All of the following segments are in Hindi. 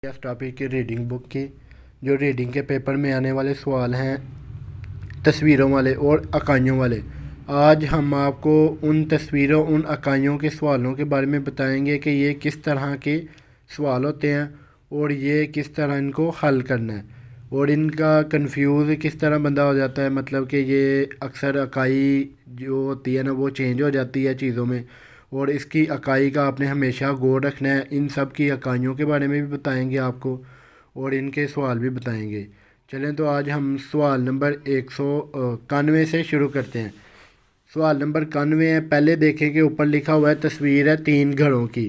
इस टॉपिक की रीडिंग बुक की जो रीडिंग के पेपर में आने वाले सवाल हैं तस्वीरों वाले और इकाइयों वाले। आज हम आपको उन तस्वीरों उन इकाइयों के सवालों के बारे में बताएंगे कि ये किस तरह के सवाल होते हैं और ये किस तरह इनको हल करना है और इनका कंफ्यूज किस तरह बंदा हो जाता है। मतलब कि ये अक्सर इकाई जो होती है ना वो चेंज हो जाती है चीज़ों में और इसकी इकाई का आपने हमेशा गौर रखना है। इन सब की इकाइयों के बारे में भी बताएंगे आपको और इनके सवाल भी बताएंगे। चलें तो आज हम सवाल नंबर 191 से शुरू करते हैं। सवाल नंबर 91 है। पहले देखें कि ऊपर लिखा हुआ है तस्वीर है 3 घरों की,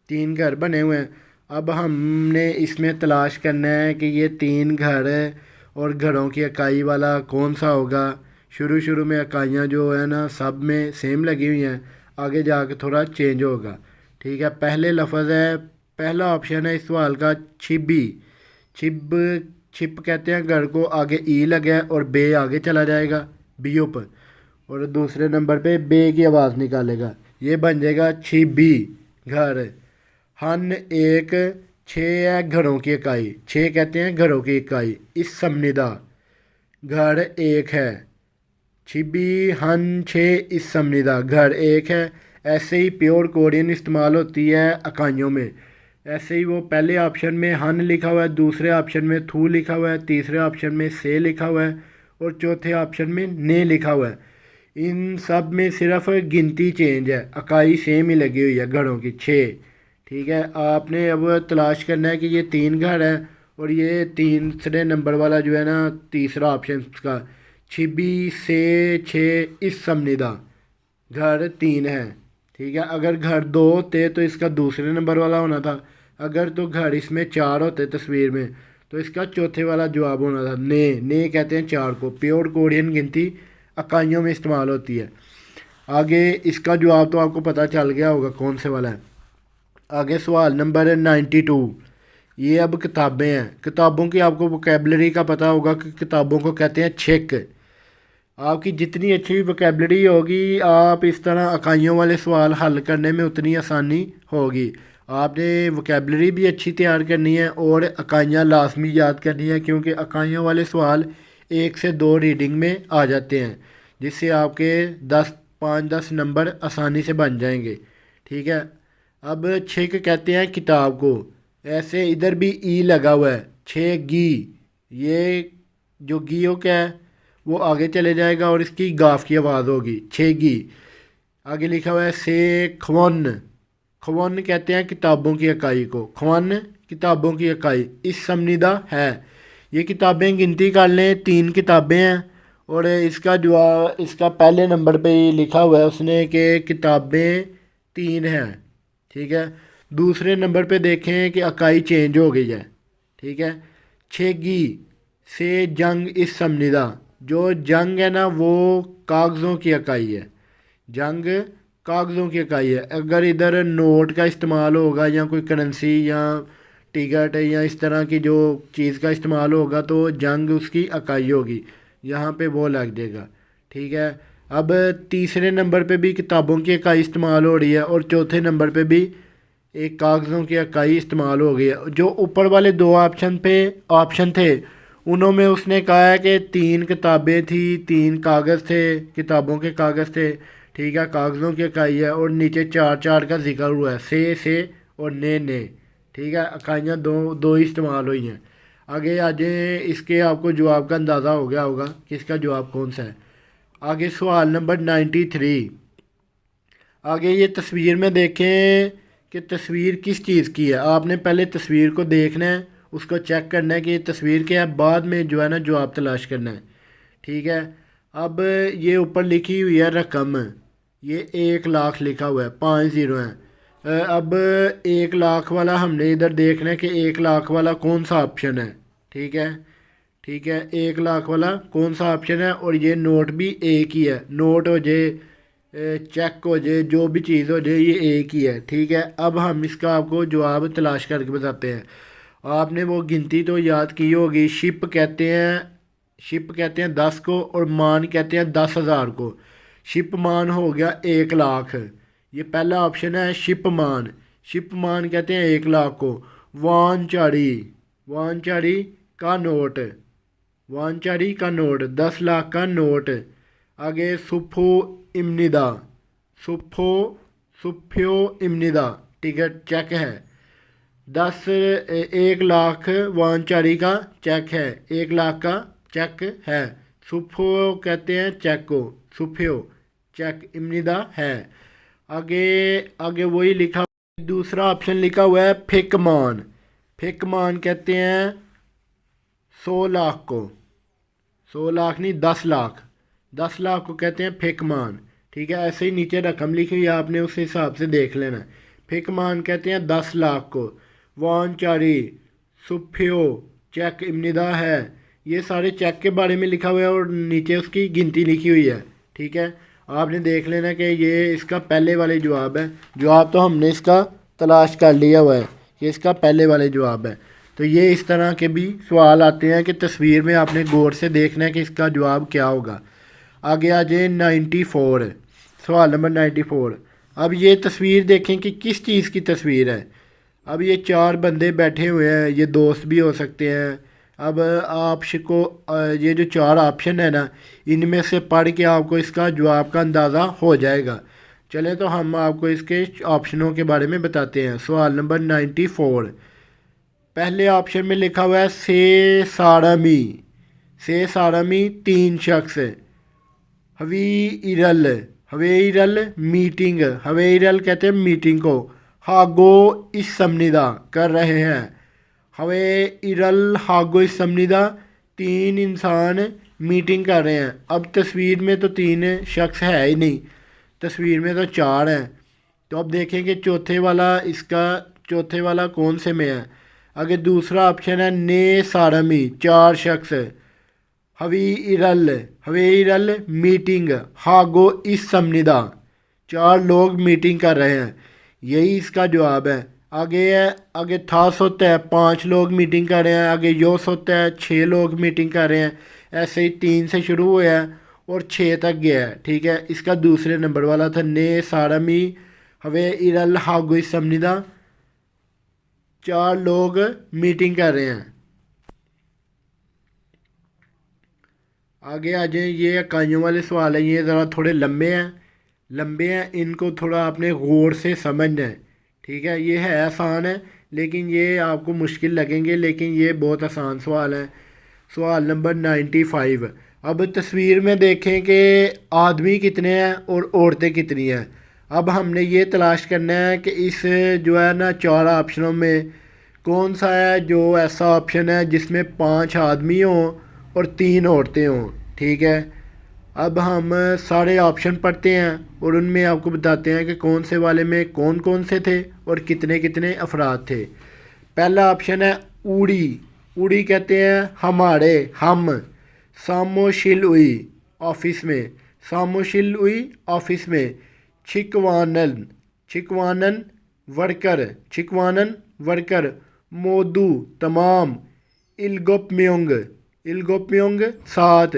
3 घर बने हुए हैं। अब हमने इसमें तलाश करना है कि ये 3 घर और घरों की इकाई वाला कौन सा होगा। शुरू में इकाइयाँ जो है ना सब में सेम लगी हुई हैं, आगे जाके थोड़ा चेंज होगा। ठीक है, पहले लफ्ज़ है, पहला ऑप्शन है इस सवाल का छिबी। छिब छिप कहते हैं घर को, आगे ई लगा है और बे आगे चला जाएगा बीओ पर और दूसरे नंबर पे बे की आवाज़ निकालेगा, ये बन जाएगा छिबी घर। हन एक, छः है घरों की इकाई, छः कहते हैं घरों की इकाई। इस समनिदा घर एक है, छिबी हन छः इस समनिदा घर एक है। ऐसे ही प्योर कोरियन इस्तेमाल होती है इकाइयों में। ऐसे ही वो पहले ऑप्शन में हन लिखा हुआ है, दूसरे ऑप्शन में थू लिखा हुआ है, तीसरे ऑप्शन में से लिखा हुआ है और चौथे ऑप्शन में ने लिखा हुआ है। इन सब में सिर्फ गिनती चेंज है, इकाई सेम ही लगी हुई है घरों की 6। ठीक है, आपने अब तलाश करना है कि ये 3 घर है और ये तीसरे नंबर वाला जो है ना तीसरा ऑप्शन का छिबी से 6 इस समनिदा घर 3 है। ठीक है, अगर घर 2 होते तो इसका दूसरे नंबर वाला होना था। अगर तो घर इसमें 4 होते तस्वीर में तो इसका चौथे वाला जवाब होना था। ने कहते हैं 4 को, प्योर कोरियन गिनती इकाइयों में इस्तेमाल होती है। आगे इसका जवाब तो आपको पता चल गया होगा कौन से वाला है। आगे सवाल नंबर 92। ये अब किताबें हैं। किताबों की आपको वोकेबलरी का पता होगा कि किताबों को कहते हैं छेक। आपकी जितनी अच्छी वोकेबलरी होगी आप इस तरह इकाइयों वाले सवाल हल करने में उतनी आसानी होगी। आपने वोकेबलरी भी अच्छी तैयार करनी है और इकाइयाँ लाजमी याद करनी है, क्योंकि इकाइयों वाले सवाल 1 से 2 रीडिंग में आ जाते हैं, जिससे आपके 5-10 नंबर आसानी से बन जाएंगे। ठीक है, अब छेक कहते हैं किताब को। ऐसे इधर भी ई लगा हुआ है, छे गी, ये जो गी हो क्या है वो आगे चले जाएगा और इसकी गाफ की आवाज़ होगी छेगी। आगे लिखा हुआ है से खवन। खवन कहते हैं किताबों की इकाई को, खवन किताबों की इकाई। इस समनिदा है, ये किताबें गिनती कर लें 3 किताबें हैं और इसका जवाब इसका पहले नंबर पे ही लिखा हुआ है उसने कि किताबें 3 हैं। ठीक है, दूसरे नंबर पे देखें कि इकाई चेंज हो गई है। ठीक है, छेगी से जंग इस समनिदा, जो जंग है ना वो कागज़ों की इकाई है, जंग कागज़ों की इकाई है। अगर इधर नोट का इस्तेमाल होगा या कोई करेंसी या टिकट या इस तरह की जो चीज़ का इस्तेमाल होगा तो जंग उसकी इकाई होगी, यहाँ पे वो लग जाएगा। ठीक है, अब तीसरे नंबर पे भी किताबों की इकाई इस्तेमाल हो रही है और चौथे नंबर पे भी एक कागज़ों की इकाई इस्तेमाल हो गई है। जो ऊपर वाले 2 ऑप्शन थे उन्होंने उसने कहा है कि 3 किताबें थी, 3 कागज़ थे, किताबों के कागज़ थे। ठीक है, कागज़ों की इकाई है और नीचे 4 का जिक्र हुआ है, से और ने। ठीक है, इकाइयाँ दो ही इस्तेमाल हुई हैं। आगे आ जाए, इसके आपको जवाब का अंदाज़ा हो गया होगा कि इसका जवाब कौन सा है। आगे सवाल नंबर 93। आगे ये तस्वीर में देखें कि तस्वीर किस चीज़ की है। आपने पहले तस्वीर को देखना है, उसको चेक करना है कि ये तस्वीर क्या है, बाद में जो है ना जवाब तलाश करना है। ठीक है, अब ये ऊपर लिखी हुई है रकम, ये 1 लाख लिखा हुआ है, 5 ज़ीरो हैं। अब 1 लाख वाला हमने इधर देखना है कि 1 लाख वाला कौन सा ऑप्शन है। ठीक है, ठीक है, 1 लाख वाला कौन सा ऑप्शन है और ये नोट भी एक ही है, नोट हो जाए चेक हो जाए जो भी चीज़ हो जाए ये एक ही है। ठीक है, अब हम इसका आपको जवाब तलाश करके बताते हैं। आपने वो गिनती तो याद की होगी, शिप कहते हैं 10 को और मान कहते हैं 10,000 को। शिप मान हो गया 1 लाख, ये पहला ऑप्शन है शिप मान। शिप मान कहते हैं 1 लाख को वानचाड़ी, वानचाड़ी का नोट, वानचाड़ी का नोट 10 लाख का नोट। आगे सुफो इमनिदा, सुफो सुफ्यो इमनिदा टिकट चेक है। 1 लाख वानचाड़ी का चेक है, 1 लाख का चेक है। सुफो कहते हैं चेक को, सुफ्यो चेक इमनिदा है। आगे आगे वही लिखा, दूसरा ऑप्शन लिखा हुआ है फिकमान, फिकमान कहते हैं 100 लाख को, 100 लाख नहीं 10 लाख, 10 लाख को कहते हैं फिकमान। ठीक है, ऐसे ही नीचे रकम लिखी हुई है, आपने उस हिसाब से देख लेना। फिकमान कहते हैं 10 लाख को। वानचारी सुफ्यो चेक इमनिदा है, ये सारे चेक के बारे में लिखा हुआ है और नीचे उसकी गिनती लिखी हुई है। ठीक है, आपने देख लेना कि ये इसका पहले वाले जवाब है। जवाब तो हमने इसका तलाश कर लिया हुआ है, ये इसका पहले वाले जवाब है। तो ये इस तरह के भी सवाल आते हैं कि तस्वीर में आपने गौर से देखना है कि इसका जवाब क्या होगा। आगे आ जाए 94, सवाल नंबर 94। अब ये तस्वीर देखें कि किस चीज़ की तस्वीर है। अब ये 4 बंदे बैठे हुए हैं, ये दोस्त भी हो सकते हैं। अब आपको ये जो 4 ऑप्शन है ना, इनमें से पढ़ के आपको इसका जवाब का अंदाज़ा हो जाएगा। चलें तो हम आपको इसके ऑप्शनों के बारे में बताते हैं। सवाल नंबर 94, पहले ऑप्शन में लिखा हुआ है से सारामी, से सारामी 3 शख्स। हवी इरल, हवे इरल मीटिंग, हवे इरल कहते हैं मीटिंग को। हागो इस समनिदा कर रहे हैं, हवे इरल हागो इस समनिदा 3 इंसान मीटिंग कर रहे हैं। अब तस्वीर में तो 3 शख्स है ही नहीं, तस्वीर में तो 4 हैं। तो अब देखें कि चौथे वाला इसका, चौथे वाला कौन से में है। आगे दूसरा ऑप्शन है ने सारमी 4 शख्स। हवी इरल, हवे इरल मीटिंग, हागो इस समनिदा 4 लोग मीटिंग कर रहे हैं, यही इसका जवाब है। आगे है, आगे था सोता है 5 लोग मीटिंग कर रहे हैं। आगे यो सोता है 6 लोग मीटिंग कर रहे हैं। ऐसे ही 3 से शुरू हुआ है और 6 तक गया है। ठीक है, इसका दूसरे नंबर वाला था ने सारमी हवे इरल हागो इस समनिदा 4 लोग मीटिंग कर रहे हैं। आगे आ जाए, ये इकाइयों वाले सवाल हैं, ये ज़रा थोड़े लंबे हैं, लंबे हैं, इनको थोड़ा आपने गौर से समझना है। ठीक है, ये है आसान है लेकिन ये आपको मुश्किल लगेंगे, लेकिन ये बहुत आसान सवाल है। सवाल नंबर 95। अब तस्वीर में देखें कि आदमी कितने हैं और औरतें कितनी हैं। अब हमने ये तलाश करना है कि इस जो है ना 4 ऑप्शनों में कौन सा है जो ऐसा ऑप्शन है जिसमें 5 आदमी हों और 3 औरतें हों। ठीक है, अब हम सारे ऑप्शन पढ़ते हैं और उनमें आपको बताते हैं कि कौन से वाले में कौन कौन से थे और कितने कितने अफराद थे। पहला ऑप्शन है ऊड़ी, ऊड़ी कहते हैं हमारे, हम। सामोशिल हुई ऑफिस में, सामोशिल हुई ऑफिस में। छिकवानन, छिकवानन वर्कर, छिकवानन वर्कर। मोदू तमाम। इल्गोपम्योंग, इल्गोपम्योंग 7,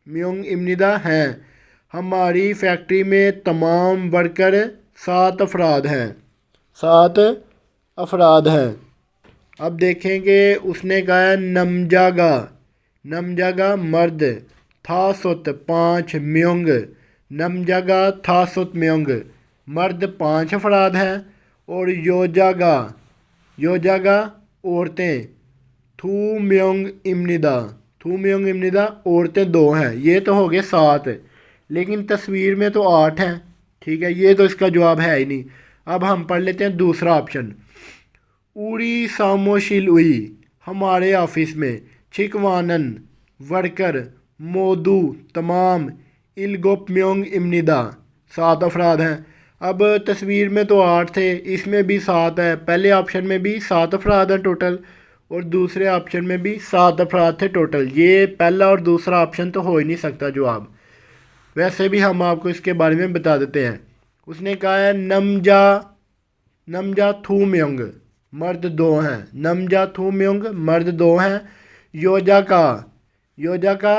म्योंग इमनिदा हैं। हमारी फैक्ट्री में तमाम वर्कर 7 अफराद हैं, 7 अफराद हैं। अब देखेंगे उसने कहा है नमजागा, नमजागा मर्द। था सुत 5 म्योंग, नमजागा था सुत म्योंग मर्द 5 अफराद हैं। और योजागा, योजागा औरतें। थू म्योंग इमनिदा, थू म्योंग इमनिदा औरतें 2 हैं। ये तो हो गए 7, लेकिन तस्वीर में तो 8 हैं। ठीक है, ये तो इसका जवाब है ही नहीं। अब हम पढ़ लेते हैं दूसरा ऑप्शन। उड़ी सामोशिल हुई हमारे ऑफिस में। छिकवानन वर्कर। मोदू तमाम। इल्गोपम्योंग इमनिदा 7 अफराद हैं। अब तस्वीर में तो 8 थे, इसमें भी 7 है। पहले ऑप्शन में भी 7 अफराद हैं टोटल और दूसरे ऑप्शन में भी 7 अफराद थे टोटल। ये पहला और दूसरा ऑप्शन तो हो ही नहीं सकता जवाब। वैसे भी हम आपको इसके बारे में बता देते हैं। उसने कहा है नमजा, नमजा थू म्योंग मर्द 2 हैं, नमजा थू म्योंग मर्द 2 हैं। योजा का, योजा का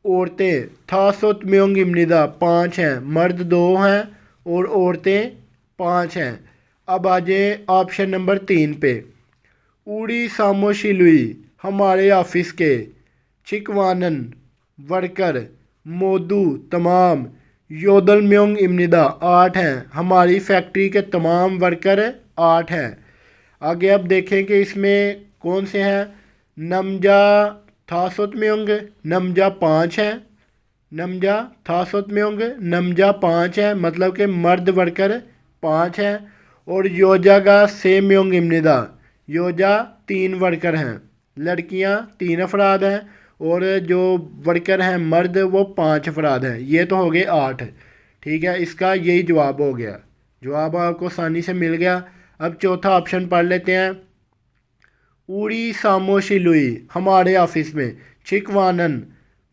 औरतें। था सुत म्योंग इमनिदा 5 हैं, मर्द 2 हैं और औरतें 5 हैं। अब आ जाए ऑप्शन नंबर 3 पे। ऊड़ी सामोशिलुई हमारे ऑफिस के, छिकवानन वर्कर, मोदू तमाम, योदलम्योंग इम्निदा 8 हैं, हमारी फैक्ट्री के तमाम वर्कर 8 हैं। आगे अब देखें कि इसमें कौन से हैं। नमजा थासोतम्योंग नमजा 5 है, नमजा थासोतम्योंग नमजा 5 है, मतलब कि मर्द वर्कर 5 हैं। और योजागा सेम्योंग इम्निदा योजा 3 वर्कर हैं, लड़कियां 3 अफराद हैं और जो वर्कर हैं मर्द वो 5 अफराद हैं। ये तो हो गए 8। ठीक है, इसका यही जवाब हो गया। जवाब आपको आसानी से मिल गया। अब चौथा ऑप्शन पढ़ लेते हैं। ऊड़ी सामोशिलुई हमारे ऑफिस में, छिकवानन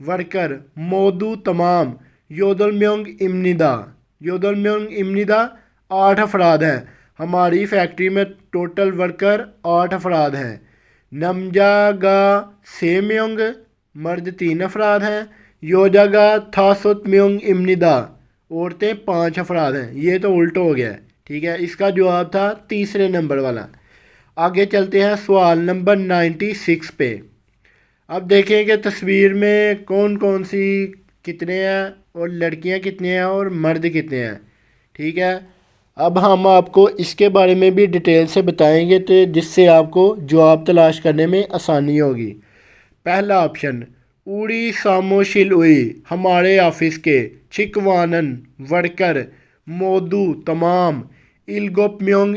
वर्कर, मोदू तमाम, योदलम्योंग इम्निदा 8 अफराद हैं, हमारी फैक्ट्री में टोटल वर्कर 8 अफराद हैं। नमजागा सेम्योंग मर्द 3 अफराद हैं, योजागा थासोतम्योंग इम्निदा औरतें 5 अफराद हैं। ये तो उल्टा हो गया। ठीक है, इसका जवाब था तीसरे नंबर वाला। आगे चलते हैं सवाल नंबर 96 पे। अब देखें कि तस्वीर में कौन कौन सी कितने हैं और लड़कियां कितने हैं और मर्द कितने हैं। ठीक है, अब हम आपको इसके बारे में भी डिटेल से बताएंगे तो जिससे आपको जवाब तलाश करने में आसानी होगी। पहला ऑप्शन, ऊड़ी सामोशिलुई हमारे ऑफिस के, छिकवानन वर्कर, मोदू तमाम, इल्गोपम्योंग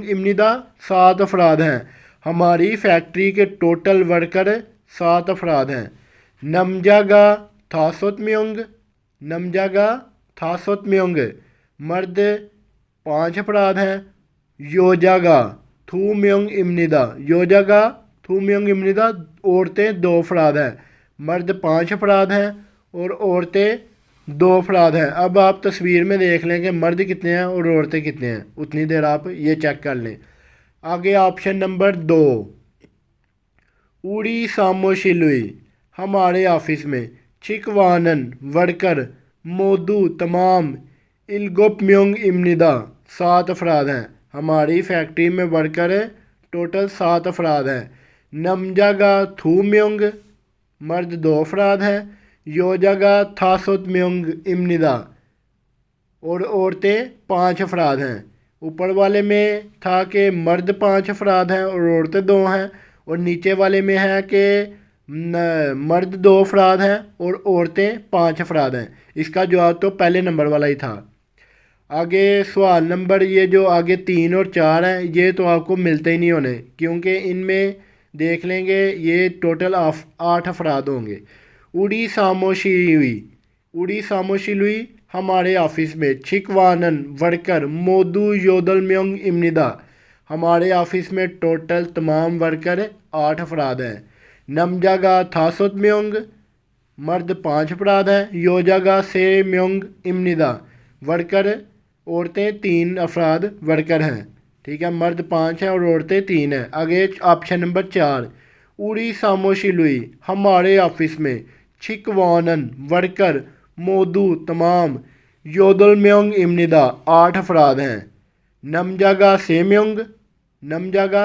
इम्निदा 7 अफराद हैं, हमारी फैक्ट्री के टोटल वर्कर 7 अफराद हैं। नमजागा थासोतम्योंग मर्द 5 अफराद हैं, योजागा थूम्योंग इम्निदा औरतें 2 अफराद हैं, मर्द 5 अफराद हैं और औरतें 2 अफराद हैं। अब आप तस्वीर में देख लें कि मर्द कितने हैं और औरतें कितने हैं, उतनी देर आप ये चेक कर लें। आगे ऑप्शन नंबर 2, ऊड़ी सामोशिलुई हमारे ऑफिस में, छिकवानन वर्कर, मोदू तमाम, इल्गोपम्योंग इम्निदा 7 अफराद हैं, हमारी फैक्ट्री में वर्कर टोटल 7 अफराद हैं। नमजागा थूम्योंग मर्द 2 अफराद हैं, योजागा थासोतम्योंग इम्निदा और औरतें 5 अफराद हैं। ऊपर वाले में था कि मर्द 5 अफराद हैं और औरतें 2 हैं, और नीचे वाले में है कि मर्द 2 अफराद हैं और औरतें 5 अफराद हैं। इसका जवाब तो पहले नंबर वाला ही था। आगे सवाल नंबर ये जो आगे 3 और 4 हैं ये तो आपको मिलते ही नहीं होने, क्योंकि इनमें देख लेंगे ये टोटल 8 अफराद होंगे। ऊड़ी सामोशिलुई हमारे ऑफिस में, छिकवानन वर्कर, मोदू योदलम्योंग इम्निदा हमारे ऑफिस में टोटल तमाम वर्कर 8 अफराद हैं। नमजागा थासोतम्योंग मर्द 5 अफराद हैं, योजागा सेम्योंग इम्निदा वर्कर औरतें 3 अफराद वर्कर हैं। ठीक है, मर्द 5 हैं और औरतें 3 हैं। आगे ऑप्शन नंबर 4, ऊड़ी सामोशिलुई हमारे ऑफिस में, छिकवानन वर्कर, मोदू तमाम, योदलम्योंग इम्निदा 8 अफराद हैं। नमजागा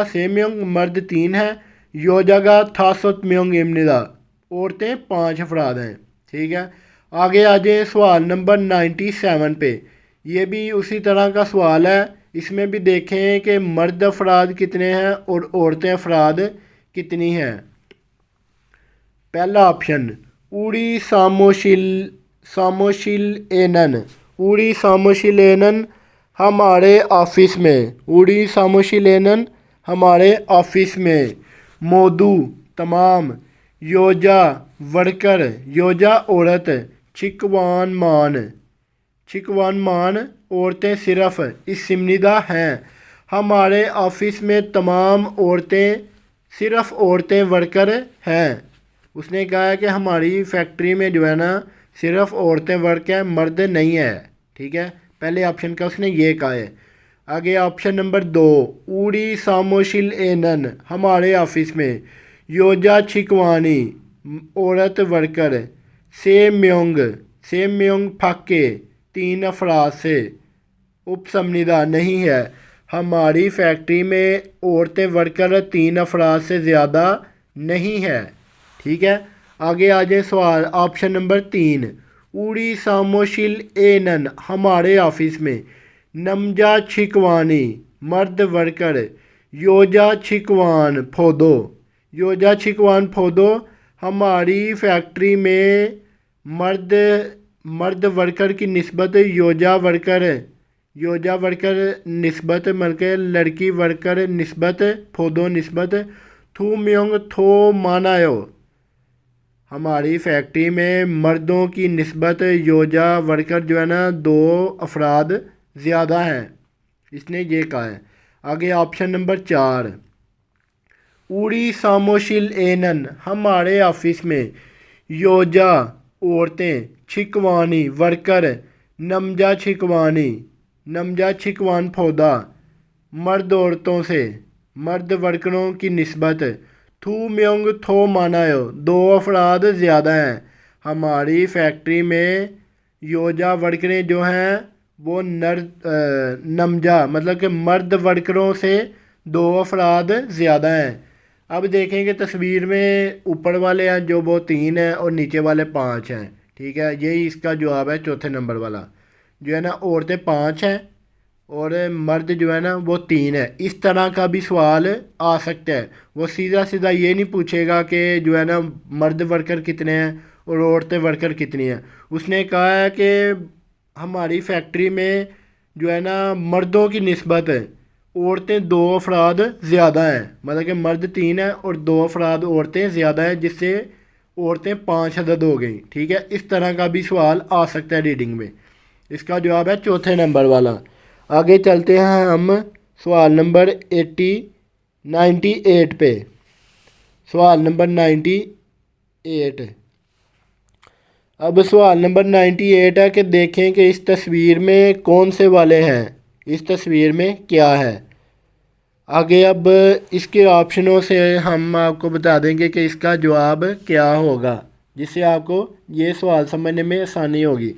सेम्योंग मर्द 3 हैं, योजागा थासोतम्योंग इम्निदा औरतें 5 अफराद हैं। ठीक है, आगे आ जाए सवाल नंबर 97 पे। ये भी उसी तरह का सवाल है, इसमें भी देखें कि मर्द अफराद कितने हैं और औरतें अफराद कितनी हैं। पहला ऑप्शन, ऊड़ी सामोशिलेनन हमारे ऑफिस में, मोदू तमाम, योजा वर्कर, योजा औरत, छिकवान मान औरतें सिर्फ इस्मिदा हैं, हमारे ऑफिस में तमाम औरतें सिर्फ औरतें वर्कर हैं। उसने कहा है कि हमारी फैक्ट्री में जो है ना सिर्फ औरतें वर्क हैं, मर्द नहीं है। ठीक है, पहले ऑप्शन का उसने ये कहा है। आगे ऑप्शन नंबर 2, ऊड़ी सामोशिलेनन हमारे ऑफिस में, योजा छिकवानी औरत वर्कर, सेम्योंग फाके 3 अफराद से उपसमनिदा नहीं है, हमारी फैक्ट्री में औरतें वर्कर 3 अफराद से ज़्यादा नहीं है। ठीक है, आगे आ जाए सवाल ऑप्शन नंबर 3। उड़ी सामोशिल एनन हमारे ऑफिस में नमजा छिकवानी मर्द वर्कर योजा छिकवान फोदो योजा छिकवान फोदो हमारी फैक्ट्री में मर्द मर्द वर्कर की निस्बत योजा वर्कर निस्बत बल्कि लड़की वर्कर निस्बत फोदो निस्बत थू म्योंग थो मानायो हमारी फैक्ट्री में मर्दों की निस्बत योजा वर्कर जो है ना 2 अफराद ज़्यादा हैं, इसने ये कहा है। आगे ऑप्शन नंबर 4। उड़ी सामोशिल एनन हमारे ऑफिस में योजा औरतें छिकवानी वर्कर नमजा छिकवान पौधा मर्द औरतों से मर्द वर्करों की निस्बत थू म्योंग थो मानायो 2 अफराद ज़्यादा हैं। हमारी फैक्ट्री में योजा वर्करें जो हैं वो नमजा मतलब कि मर्द वर्करों से 2 अफराद ज़्यादा हैं। अब देखेंगे तस्वीर में ऊपर वाले हैं जो वो 3 हैं और नीचे वाले 5 हैं। ठीक है, यही इसका जवाब है चौथे नंबर वाला जो है ना, औरतें 5 हैं और मर्द जो है ना वो 3 है। इस तरह का भी सवाल आ सकता है, वो सीधा सीधा ये नहीं पूछेगा कि जो है ना मर्द वर्कर कितने हैं और औरतें वर्कर कितनी हैं। उसने कहा है कि हमारी फैक्ट्री में जो है ना मर्दों की निस्बत औरतें 2 अफराद ज़्यादा हैं, मतलब कि मर्द 3 हैं और 2 अफराद औरतें ज़्यादा हैं, जिससे औरतें 5 अदद हो गई। ठीक है, इस तरह का भी सवाल आ सकता है रीडिंग में। इसका जवाब है चौथे नंबर वाला। आगे चलते हैं हम सवाल नंबर 98 पे। सवाल नंबर 98। अब सवाल नंबर 98 है कि देखें कि इस तस्वीर में कौन से वाले हैं, इस तस्वीर में क्या है। आगे अब इसके ऑप्शनों से हम आपको बता देंगे कि इसका जवाब क्या होगा, जिससे आपको ये सवाल समझने में आसानी होगी।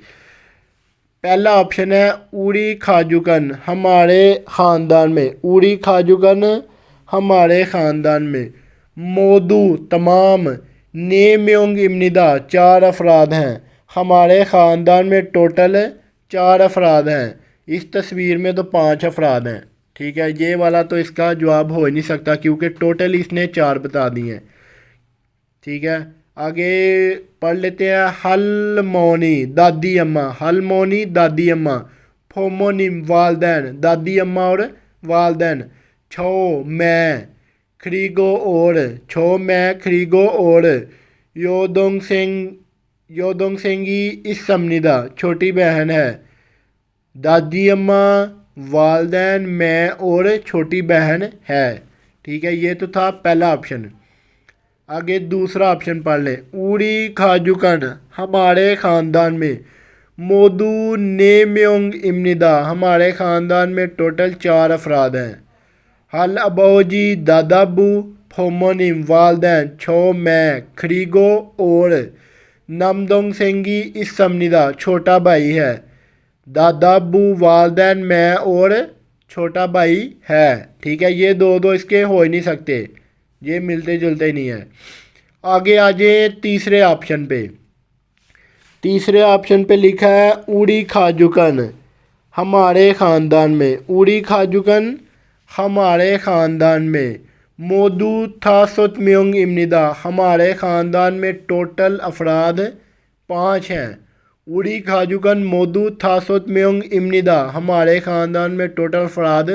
पहला ऑप्शन है उड़ी खाजुकन हमारे ख़ानदान में, उड़ी खाजुकन हमारे ख़ानदान में मोदू तमाम नेम्योंग इमनिदा 4 अफराद हैं। हमारे ख़ानदान में टोटल 4 अफराद हैं, इस तस्वीर में तो 5 अफराद हैं। ठीक है, ये वाला तो इसका जवाब हो ही नहीं सकता क्योंकि टोटल इसने 4 बता दिए हैं। ठीक है, आगे पढ़ लेते हैं। हलमोनी दादी अम्मा, हलमोनी दादी अम्मा फोमोनिम वालदैन दादी अम्मा और वालदैन छो मैं खरीगो और छो मैं खरीगो और योदोंग सेंगी इस समनिदा छोटी बहन है। दादी अम्मा वालदैन मैं और छोटी बहन है। ठीक है, ये तो था पहला ऑप्शन। आगे दूसरा ऑप्शन पढ़ लें। उड़ी खाजुकन हमारे ख़ानदान में मोदू नेम्योंग इमनिदा हमारे ख़ानदान में टोटल 4 अफराद हैं। हल अबोजी दादाबू फोमोनिम वालदैन छो मैं खरीगो और नमदोंग सेंगी इस समनिदा छोटा भाई है। दादाबू वालदैन मैं और छोटा भाई है। ठीक है, ये दो इसके हो ही नहीं सकते, ये मिलते जुलते नहीं है। आगे आ जाए तीसरे ऑप्शन पे। तीसरे ऑप्शन पे लिखा है उड़ी खाजुकन हमारे ख़ानदान में, उड़ी खाजुकन हमारे ख़ानदान में मोदू थासोतम्योंग इमनिदा हमारे ख़ानदान में टोटल अफराद 5 हैं। उड़ी खाजुकन मोदू थासोतम्योंग इमनिदा हमारे ख़ानदान में टोटल अफराद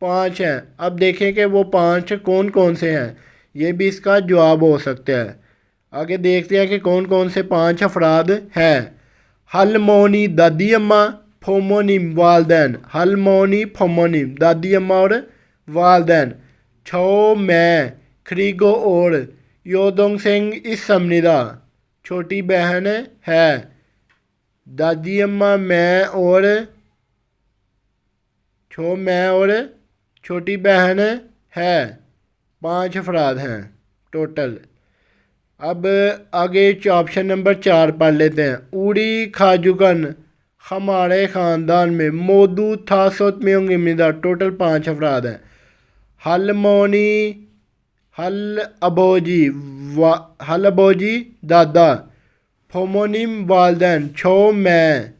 5 हैं। अब देखें कि वो 5 कौन कौन से हैं, ये भी इसका जवाब हो सकता है। आगे देखते हैं कि कौन कौन से 5 अफराद हैं। हलमोनी दादी अम्मा फोमोनिम वालदैन, हलमोनी फोमोनिम दादी अम्मा और वालदैन छो मैं खरीगो और योदोंग सेंग इस समनिदा छोटी बहन है। दादी अम्मा मैं और छो मैं और छोटी बहन है। 5 अफराद हैं टोटल। अब आगे ऑप्शन नंबर 4 पढ़ लेते हैं। उड़ी खाजुकन हमारे ख़ानदान में मौजूद था सोत में इम्निदा टोटल 5 अफराद हैं। हल मोनी हल अबोजी हल अबोजी दादा, फोमोनिम वालदैन छो मैं,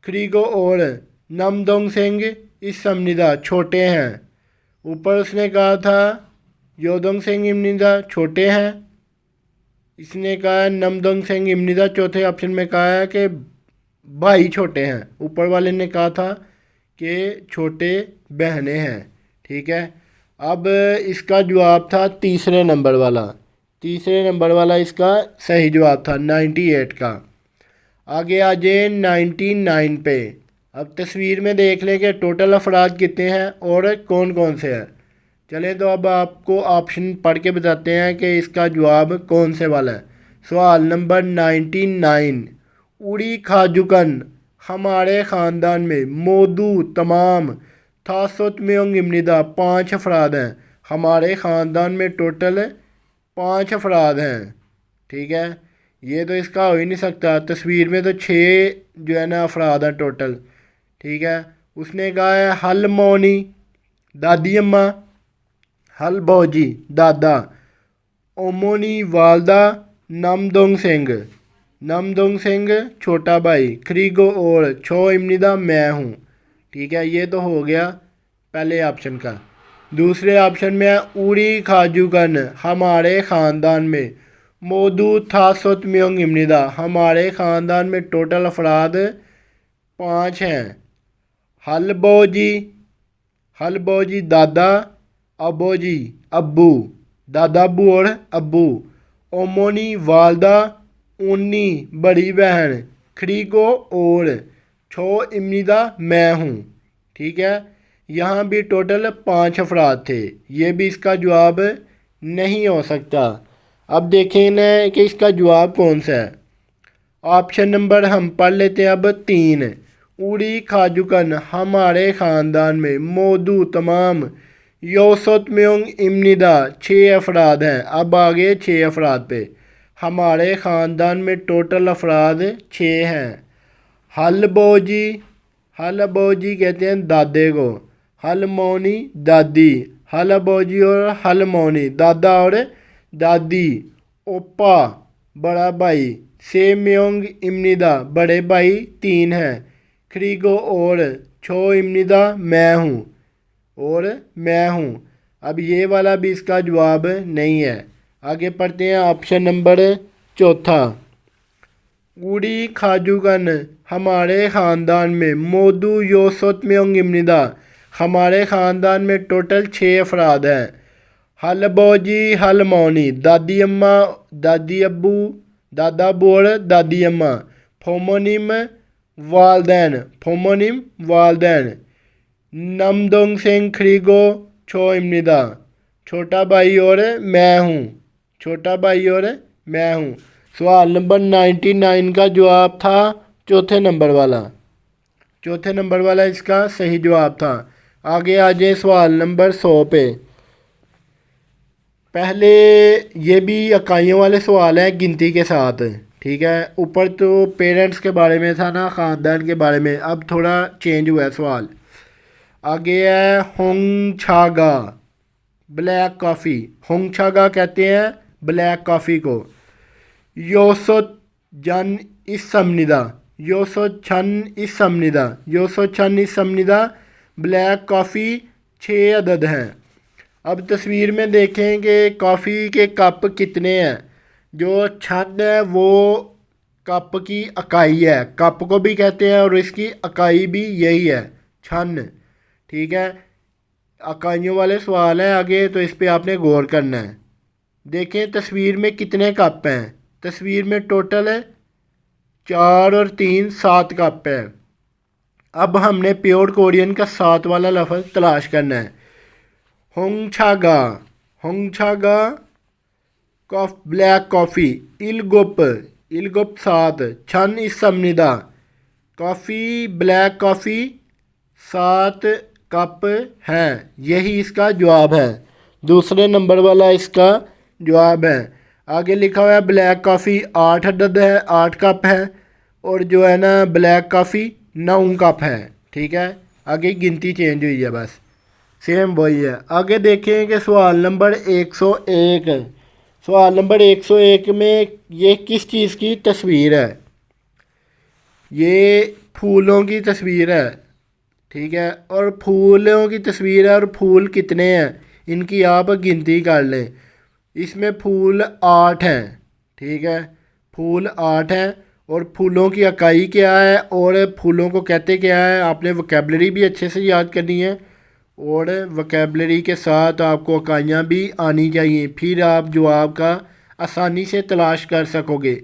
क्रीगो और नमदोंग सिंह इस समनिदा छोटे हैं। ऊपर उसने कहा था योदोंग सिंह इम्निदा छोटे हैं, इसने कहा नमदोंग सिंह इम्निदा चौथे ऑप्शन में कहा है कि भाई छोटे हैं, ऊपर वाले ने कहा था कि छोटे बहनें हैं। ठीक है, अब इसका जवाब था तीसरे नंबर वाला, तीसरे नंबर वाला इसका सही जवाब था 98 का। आगे आ जाए 99 पे। अब तस्वीर में देख लें कि टोटल अफराद कितने हैं और कौन कौन से हैं। चलें तो अब आपको ऑप्शन पढ़ के बताते हैं कि इसका जवाब कौन से वाला है। सवाल नंबर 99, उड़ी खाजुकन हमारे ख़ानदान में मौजूद तमाम थासत में इम्निदा 5 अफराद हैं। हमारे ख़ानदान में टोटल 5 अफराद हैं। ठीक है, ये तो इसका हो ही नहीं सकता, तस्वीर में तो 6 जो है ना अफराद हैं टोटल। ठीक है, उसने कहा है हल मोनी दादी अम्मा, हल बौजी दादा, ओमोनी वालदा, नमदोंग सिंह, नमदोंग सिंह छोटा भाई, खरीगो और छो इम्निदा मैं हूँ। ठीक है, ये तो हो गया पहले ऑप्शन का। दूसरे ऑप्शन में है उड़ी खाजूकन हमारे ख़ानदान में मौजूद था सोत म्योंग इम्निदा, हमारे ख़ानदान में टोटल अफराद 5 हैं। हल बोजी दादा, अबोजी अब्बू, दादा अब्बू और अब्बू, ओमोनी वालदा, उन्नी बड़ी बहन, खरीगो और छो इम्निदा मैं हूँ। ठीक है, यहाँ भी टोटल 5 अफराद थे, ये भी इसका जवाब नहीं हो सकता। अब देखें ना कि इसका जवाब कौन सा है। ऑप्शन नंबर हम पढ़ लेते हैं अब 3, उड़ी खाजुकन हमारे ख़ानदान में मौजूद तमाम योसत म्योंग इम्निदा 6 अफराद हैं। अब आगे 6 अफराद पे, हमारे ख़ानदान में टोटल अफराद 6 हैं। हल बोजी कहते हैं दादे को, हल मोनी दादी, हल बोजी और हल मोनी दादा और दादी, ओपा बड़ा भाई, से म्योंग इम्निदा बड़े भाई 3 हैं, खरीगो और छो इम्निदा मैं हूँ। अब ये वाला भी इसका जवाब नहीं है। आगे पढ़ते हैं ऑप्शन नंबर 4, उड़ी खाजुगन हमारे ख़ानदान में मौजूद योसत म्योंग इम्निदा, हमारे ख़ानदान में टोटल 6 अफराद हैं। हल बोजी हल मोनी दादी अम्मा दादी अब्बू, दादा अब्बू और दादी अम्मा, फोमोनिम वालदैन, नमदोंग सिंह खरीगो छो इम्निदा, छोटा भाई और मैं हूँ। सवाल नंबर 99 का जवाब था चौथे नंबर वाला इसका सही जवाब था। आगे आ जाए सवाल नंबर 100 पे। पहले ये भी इकाइयों वाले सवाल हैं गिनती के साथ। ठीक है, ऊपर तो पेरेंट्स के बारे में था ना, ख़ानदान के बारे में, अब थोड़ा चेंज हुआ है सवाल। आगे है होंगछागा ब्लैक कॉफ़ी, होंगछागा कहते हैं ब्लैक कॉफ़ी को। योसत जन इस समनिदा ब्लैक कॉफ़ी 6 अदद हैं। अब तस्वीर में देखें कि कॉफ़ी के कप कितने हैं। जो छन है वो कप की इकाई है, कप को भी कहते हैं और इसकी इकाई भी यही है, छन। ठीक है, इकाइयों वाले सवाल हैं आगे, तो इस पर आपने गौर करना है। देखें तस्वीर में कितने कप हैं। तस्वीर में टोटल 4 और 3 7 कप है। अब हमने प्योर कोरियन का 7 वाला लफ्ज़ तलाश करना है। होंगछागा ब्लैक कॉफ़ी, इलगुप 7, छन इस समनिदा कॉफ़ी ब्लैक कॉफ़ी 7 कप हैं। यही इसका जवाब है, दूसरे नंबर वाला इसका जवाब है। आगे लिखा हुआ है ब्लैक कॉफ़ी 8 अदद है, 8 कप है, और जो है ना ब्लैक कॉफ़ी 9 कप है। ठीक है, आगे गिनती चेंज हुई है, बस सेम वही है। आगे देखें कि सवाल नंबर 101, सवाल नंबर 101 में ये किस चीज़ की तस्वीर है? ये फूलों की तस्वीर है। ठीक है, और फूलों की तस्वीर है और फूल कितने हैं इनकी आप गिनती कर लें। इसमें फूल 8 हैं। ठीक है, फूल 8 हैं और फूलों की इकाई क्या है और फूलों को कहते क्या है, आपने वोकैबलरी भी अच्छे से याद करनी है और वोकैबलरी के साथ आपको इकाइयाँ भी आनी चाहिए, फिर आप जवाब का आसानी से तलाश कर सकोगे।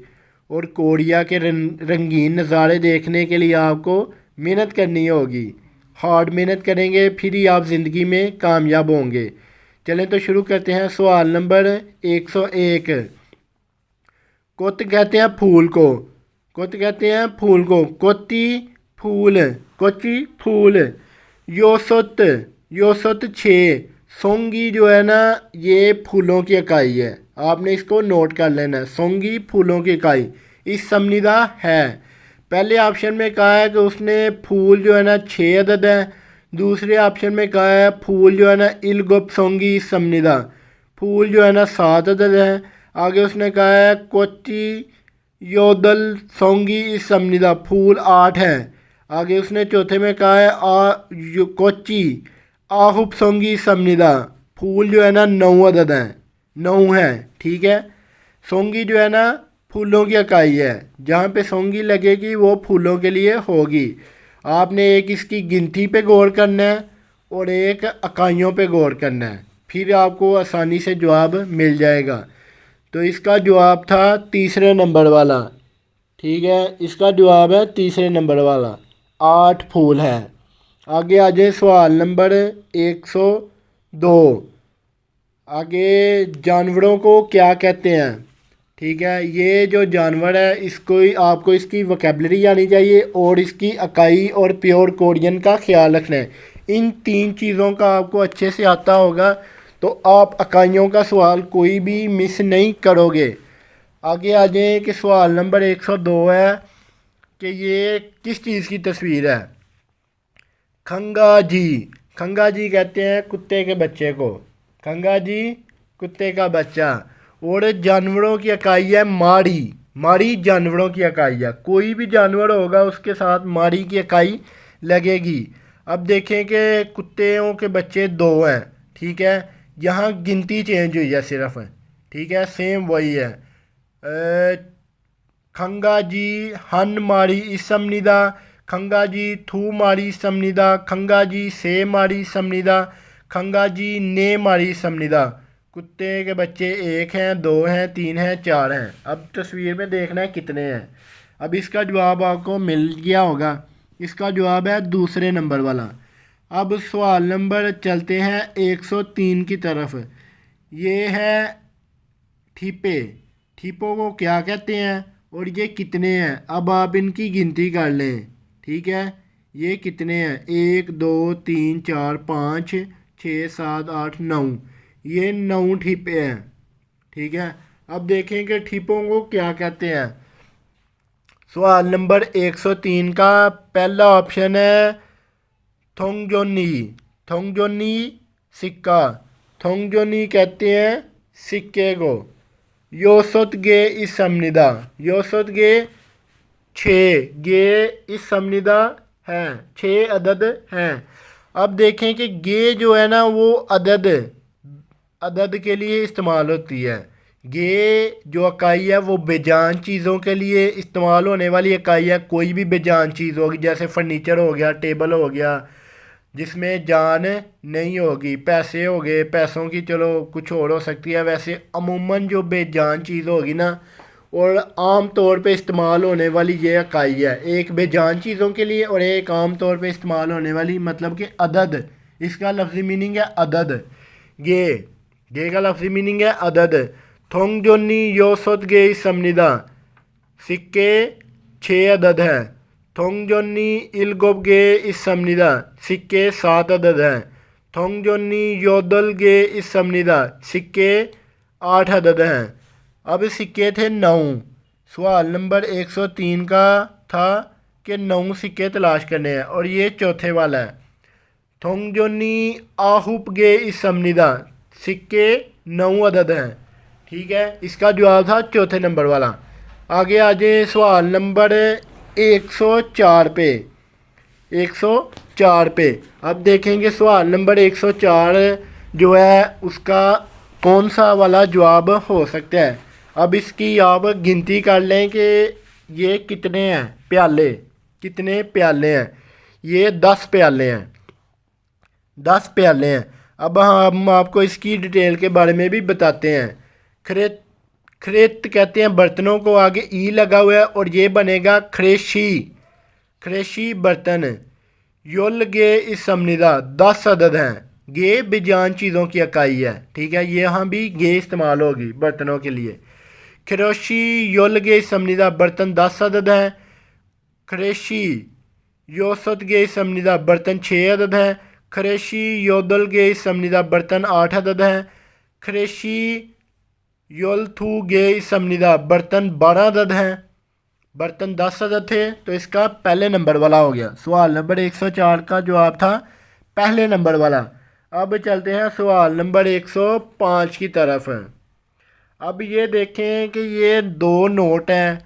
और कोरिया के रंगीन नज़ारे देखने के लिए आपको मेहनत करनी होगी, हार्ड मेहनत करेंगे फिर ही आप ज़िंदगी में कामयाब होंगे। चलें तो शुरू करते हैं। सवाल नंबर 101, कुत कहते हैं फूल को, कुत कहते हैं फूल को, कोती फूल, कोची फूल। योसत, योसत 6। सोंगी जो है ना ये फूलों की इकाई है, आपने इसको नोट कर लेना है। सोंगी फूलों की इकाई इस समनिदा है। पहले ऑप्शन में कहा है कि उसने फूल जो है ना 6 अदद है। दूसरे ऑप्शन में कहा है फूल जो है ना इलगुप सोंगी इस समनिदा, फूल जो है ना 7 अदद है। आगे उसने कहा है कोची योदल सोंगी इस समनिदा, फूल 8 हैं। आगे उसने चौथे में कहा है कोची आहुप सोंगी समनिदा, फूल जो है ना 9 अदद हैं, 9 हैं। ठीक है, सोंगी जो है ना फूलों की इकाई है, जहाँ पे सोंगी लगेगी वो फूलों के लिए होगी। आपने एक इसकी गिनती पे गौर करना है और एक इकाइयों पे गौर करना है, फिर आपको आसानी से जवाब मिल जाएगा। तो इसका जवाब था तीसरे नंबर वाला। ठीक है, इसका जवाब है तीसरे नंबर वाला, 8 फूल है। आगे आ जाए सवाल नंबर 102। आगे जानवरों को क्या कहते हैं? ठीक है, ये जो जानवर है इसको आपको इसकी वोकैबलरी आनी चाहिए और इसकी इकाई और प्योर कोरियन का ख्याल रखना है। इन 3 चीज़ों का आपको अच्छे से आता होगा तो आप इकाइयों का सवाल कोई भी मिस नहीं करोगे। आगे आ जाए कि सवाल नंबर 102 है कि ये किस चीज़ की तस्वीर है? खंगा जी, खंगा जी कहते हैं कुत्ते के बच्चे को, खंगा जी कुत्ते का बच्चा। और जानवरों की इकाई है माड़ी, माड़ी जानवरों की इकाई है, कोई भी जानवर होगा उसके साथ माड़ी की इकाई लगेगी। अब देखें कि कुत्तों के बच्चे 2 हैं। ठीक है, यहाँ गिनती चेंज हुई है सिर्फ। ठीक है, सेम वही है। खंगा जी हन माड़ी इसमनिदा, खंगा जी थू माड़ी समनिदा, खंगा जी से माड़ी समनिदा, खंगा जी ने माड़ी समनिदा। कुत्ते के बच्चे 1 हैं, 2 हैं, 3 हैं, 4 हैं। अब तस्वीर में देखना है कितने हैं। अब इसका जवाब आपको मिल गया होगा, इसका जवाब है दूसरे नंबर वाला। अब सवाल नंबर चलते हैं 103 की तरफ। ये है ठीपे, ठीपों को क्या कहते हैं और ये कितने हैं? अब आप इनकी गिनती कर लें। ठीक है, ये कितने हैं? 1 2 3 4 5 6 7 8 9, ये 9 ठीपे हैं। ठीक है, अब देखें कि ठीपों को क्या कहते हैं। सवाल नंबर 103 का पहला ऑप्शन है थोंगजोनी, थोंगजोनी सिक्का, थोंगजोनी कहते हैं सिक्के को। योसत गे इस समनिदा, योसत गे 6, गे इस समनिदा हैं, 6 अदद हैं। अब देखें कि गे जो है ना वो अदद, अदद के लिए इस्तेमाल होती है। गे जो इकाई है वो बेजान चीज़ों के लिए इस्तेमाल होने वाली इकाई है। कोई भी बेजान चीज़ होगी, जैसे फर्नीचर हो गया, टेबल हो गया, जिसमें जान नहीं होगी। पैसे हो गए, पैसों की चलो कुछ और हो सकती है, वैसे अमूमन जो बेजान चीज़ होगी ना और आम तौर पे इस्तेमाल होने वाली ये इकाई है, एक बेजान चीज़ों के लिए और एक आम तौर पे इस्तेमाल होने वाली, मतलब कि अदद। इसका लफ्ज़ी मीनिंग है अदद। गे, गे का लफ्ज़ी मीनिंग है अदद। थोंगजोनी योसत गे समनिदा, सिक्के 6 अदद हैं। थोंगजोनी इलगोब गे इस समनिदा, सिक्के 7 अदद हैं। थोंगजोनी योदल गे इस समनिदा, सिक्के 8 अदद हैं। अब सिक्के थे 9। सवाल नंबर 103 का था के 9 सिक्के तलाश करने हैं और ये चौथे वाला है। थोंगजोनी आहूप गे इस समनिदा, सिक्के 9 अदद हैं। ठीक है, इसका जवाब था चौथे नंबर वाला। आगे आ जाए सवाल नंबर 104 पे। 104 पे अब देखेंगे सवाल नंबर 104 जो है उसका कौन सा वाला जवाब हो सकता है। अब इसकी आप गिनती कर लें कि ये कितने हैं प्याले, कितने प्याले हैं। ये 10 प्याले हैं, 10 प्याले हैं। अब हम आपको इसकी डिटेल के बारे में भी बताते हैं। खरेत खरेत कहते हैं बर्तनों को, आगे ई लगा हुआ है और ये बनेगा खरेशी, खरेशी बर्तन। युल गे इस समनिदा 10 अदद हैं। गे बेजान चीज़ों की इकाई है। ठीक है, ये यहाँ भी गे इस्तेमाल होगी बर्तनों के लिए। खरोशी युल गे इस समनिदा बर्तन 10 अदद हैं। खरेशी योसत गे इस समनिदा बर्तन 6 अदद हैं। खरेशी योदल गे इस समनिदा बर्तन 8 अदद हैं। खरेशी योल थू गे इस समनिदा बर्तन 12 अदद हैं। बर्तन 10 अदद थे तो इसका पहले नंबर वाला हो गया। सवाल नंबर 104 का जवाब था पहले नंबर वाला। अब चलते हैं सवाल नंबर 105 की तरफ। अब ये देखें कि ये दो नोट हैं,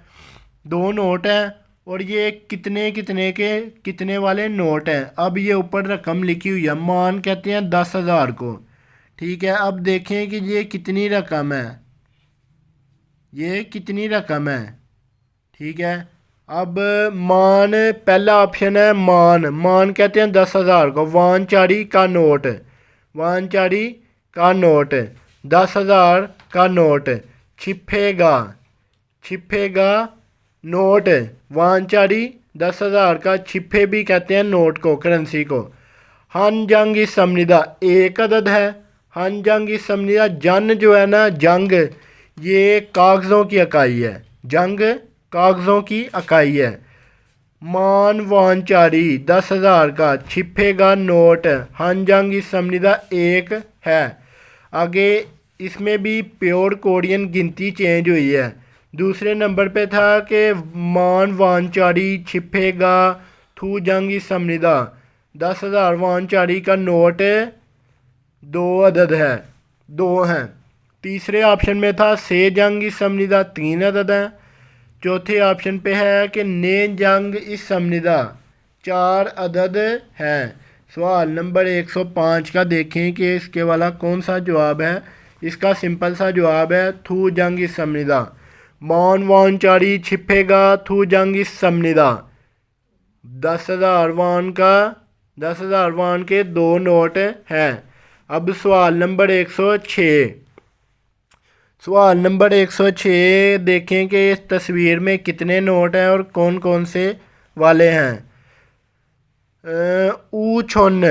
दो नोट हैं और ये कितने कितने के कितने वाले नोट हैं। अब ये ऊपर रकम लिखी हुई है, मान कहते हैं 10,000 को। ठीक है, अब देखें कि ये कितनी रकम है, ये कितनी रकम है। ठीक है, अब मान पहला ऑप्शन है मान, मान कहते हैं 10,000 को। वानचारी का नोट, वानचारी का नोट 10,000 का नोट। छिपेगा, छिपेगा नोट वानचारी 10,000 का। छिपे भी कहते हैं नोट को, करेंसी को। हन जंग इस समनिदा 1 अदद है। हन जंग इस समनिदा, जन जो है ना जंग, ये कागज़ों की इकाई है। जंग कागज़ों की इकाई है। मान वानचारी 10,000 का। छिपेगा नोट हन जंग इस समनिदा 1 है। आगे इसमें भी प्योर कोरियन गिनती चेंज हुई है। दूसरे नंबर पे था कि मान वानचारी छिपेगा थू जंग इस समनिदा 10,000 वानचारी का नोट 2 अदद है, 2 हैं। तीसरे ऑप्शन में था से जंग इस समनिदा 3 अदद हैं। चौथे ऑप्शन पे है कि ने जंग इस समनिदा 4 अदद हैं। सवाल नंबर 105 का देखें कि इसके वाला कौन सा जवाब है। इसका सिंपल सा जवाब है थू जंग इस समनिदा। मान वानचारी छिपेगा थू जंग इस समनिदा 10,000 वान का, 10,000 वान के 2 नोट हैं। अब सवाल नंबर 106। सवाल नंबर 106 देखें कि इस तस्वीर में कितने नोट हैं और कौन कौन से वाले हैं। ऊछुन,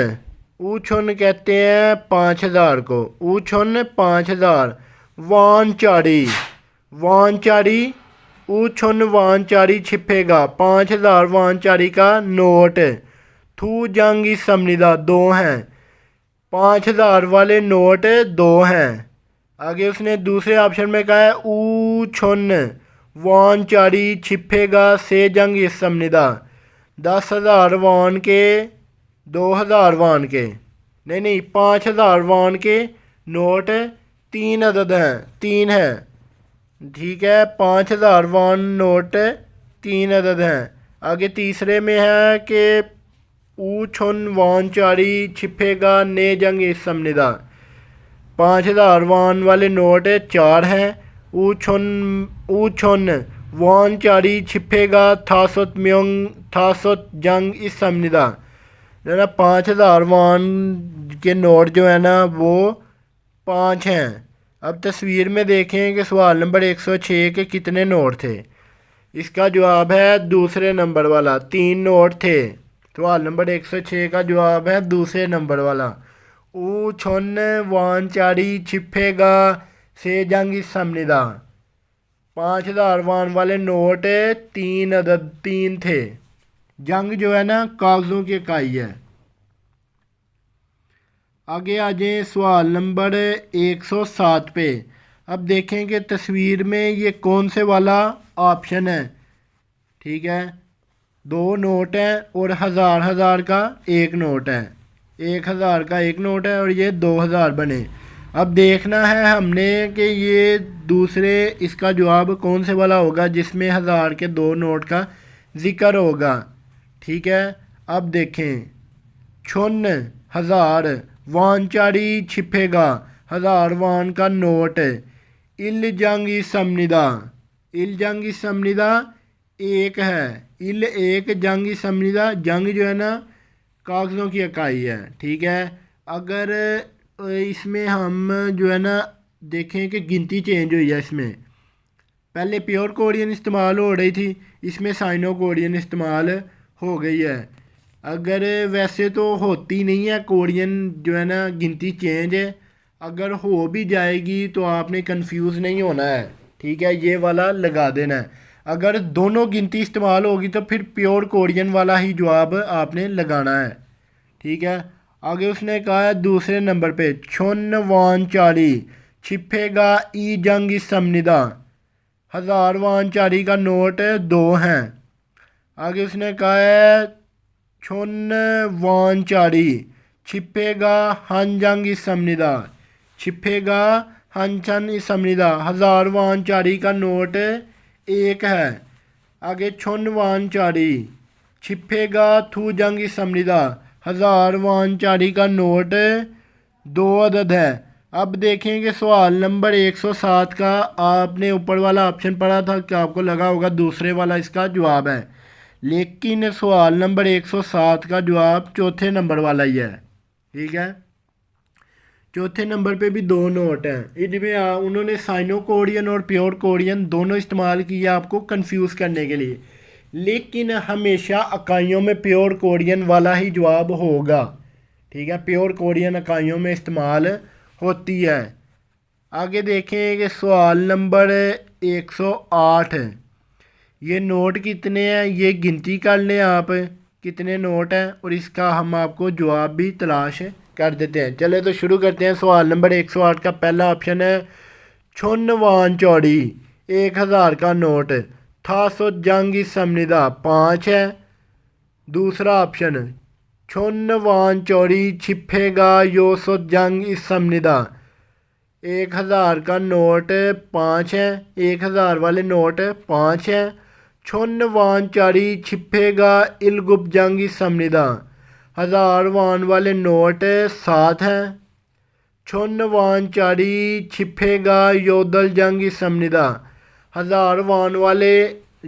ऊछुन कहते हैं 5,000 को। ऊछुन 5,000। वानचारी, वानचारी ऊछुन वानचारी छिपेगा 5,000 वानचारी का नोट। थू जंग इस समनिदा 2 हैं। 5,000 वाले नोट 2 हैं। आगे उसने दूसरे ऑप्शन में कहा है ऊछुन वानचारी छिपेगा से जंग इस समनिदा 10,000 वान के, 2,000 वान के, नहीं नहीं 5,000 वान के नोट 3 अदद हैं, 3 हैं। ठीक है, 5,000 वान नोट 3 अदद हैं। आगे तीसरे में है कि ऊछुन वानचारी छिपेगा ने जंग इस समनिदा 5,000 वान वाले नोट 4 हैं। ऊछुन, ऊछुन वानचारी छिपेगा थासुत म्योंग थासुत जंग इस समनिदा जो है ना 5,000 वान के नोट जो है ना वो 5 हैं। अब तस्वीर में देखें कि सवाल नंबर 106 के कितने नोट थे। इसका जवाब है दूसरे नंबर वाला, 3 नोट थे। सवाल नंबर 106 का जवाब है दूसरे नंबर वाला। ऊछुन वानचारी छिपेगा से जंग इस समनिदा 5,000 वान वाले नोट 3 अदद, 3 थे। जंग जो है ना कागज़ों की इकाई है। आगे आ जाए सवाल नंबर 107 पे। अब देखें कि तस्वीर में ये कौन से वाला ऑप्शन है। ठीक है, दो नोट हैं और हज़ार हज़ार का एक नोट है, 1000 का एक नोट है और ये 2000 बने। अब देखना है हमने कि ये दूसरे इसका जवाब कौन से वाला होगा जिसमें 1000 के दो नोट का ज़िक्र होगा। ठीक है, अब देखें, छुन हज़ार वान चारी छिपेगा, 1000 वान का नोट। इल जंगी समनिदा, इल जंगी समनिदा एक है, इल एक जंगी समनिदा, जंग जो है ना कागज़ों की इकाई है। ठीक है, अगर इसमें हम जो है ना देखें कि गिनती चेंज हुई है, इसमें पहले प्योर कोरियन इस्तेमाल हो रही थी, इसमें साइनो कोरियन इस्तेमाल हो गई है। अगर वैसे तो होती नहीं है कोरियन जो है ना गिनती चेंज है, अगर हो भी जाएगी तो आपने कंफ्यूज नहीं होना है। ठीक है, ये वाला लगा देना है। अगर दोनों गिनती इस्तेमाल होगी तो फिर प्योर कोरियन वाला ही जवाब आपने लगाना है। ठीक है, आगे उसने कहा है दूसरे नंबर पे, छुन वान चारी छिपेगा ई जंग समनिदा, 1000 वान चारी का नोट दो हैं। आगे उसने कहा है छुन वान चारी छिपेगा हन जंग समनिदा, छिपेगा हन छन समनिदा, 1000 वान चारी का नोट एक है। आगे छुन वान चारी छिपेगा थू जंग समनिदा, 1000 वान चारी का नोट दो अदद है। अब देखेंगे सवाल नंबर 107 का, आपने ऊपर वाला ऑप्शन पढ़ा था कि आपको लगा होगा दूसरे वाला इसका जवाब है, लेकिन सवाल नंबर 107 का जवाब चौथे नंबर वाला ही है। ठीक है, चौथे नंबर पे भी दो नोट हैं, इनमें उन्होंने साइनो कोरियन और प्योर कोरियन दोनों इस्तेमाल किया आपको कंफ्यूज करने के लिए, लेकिन हमेशा इकाइयों में प्योर कोरियन वाला ही जवाब होगा। ठीक है, प्योर कोरियन इकाइयों में इस्तेमाल होती है। आगे देखें कि सवाल नंबर 108, ये नोट कितने हैं ये गिनती कर लें आप कितने नोट हैं और इसका हम आपको जवाब भी तलाश कर देते हैं। चले तो शुरू करते हैं। सवाल नंबर 108 का पहला ऑप्शन है छुन वान चौड़ी, 1000 का नोट था सो जंग समनिदा 5 है। दूसरा ऑप्शन छुन वान चौड़ी छिपेगा यो सो जंग समनिदा, 1000 का नोट 5 है, 1000 वाले नोट 5 हैं। छुन वान चारी छिपेगा इलगुब जंग समनिदा, 1000 वान वाले नोट 7 हैं। छुन वान चारी छिपेगा योदल जंग समनिदा, 1000 वान वाले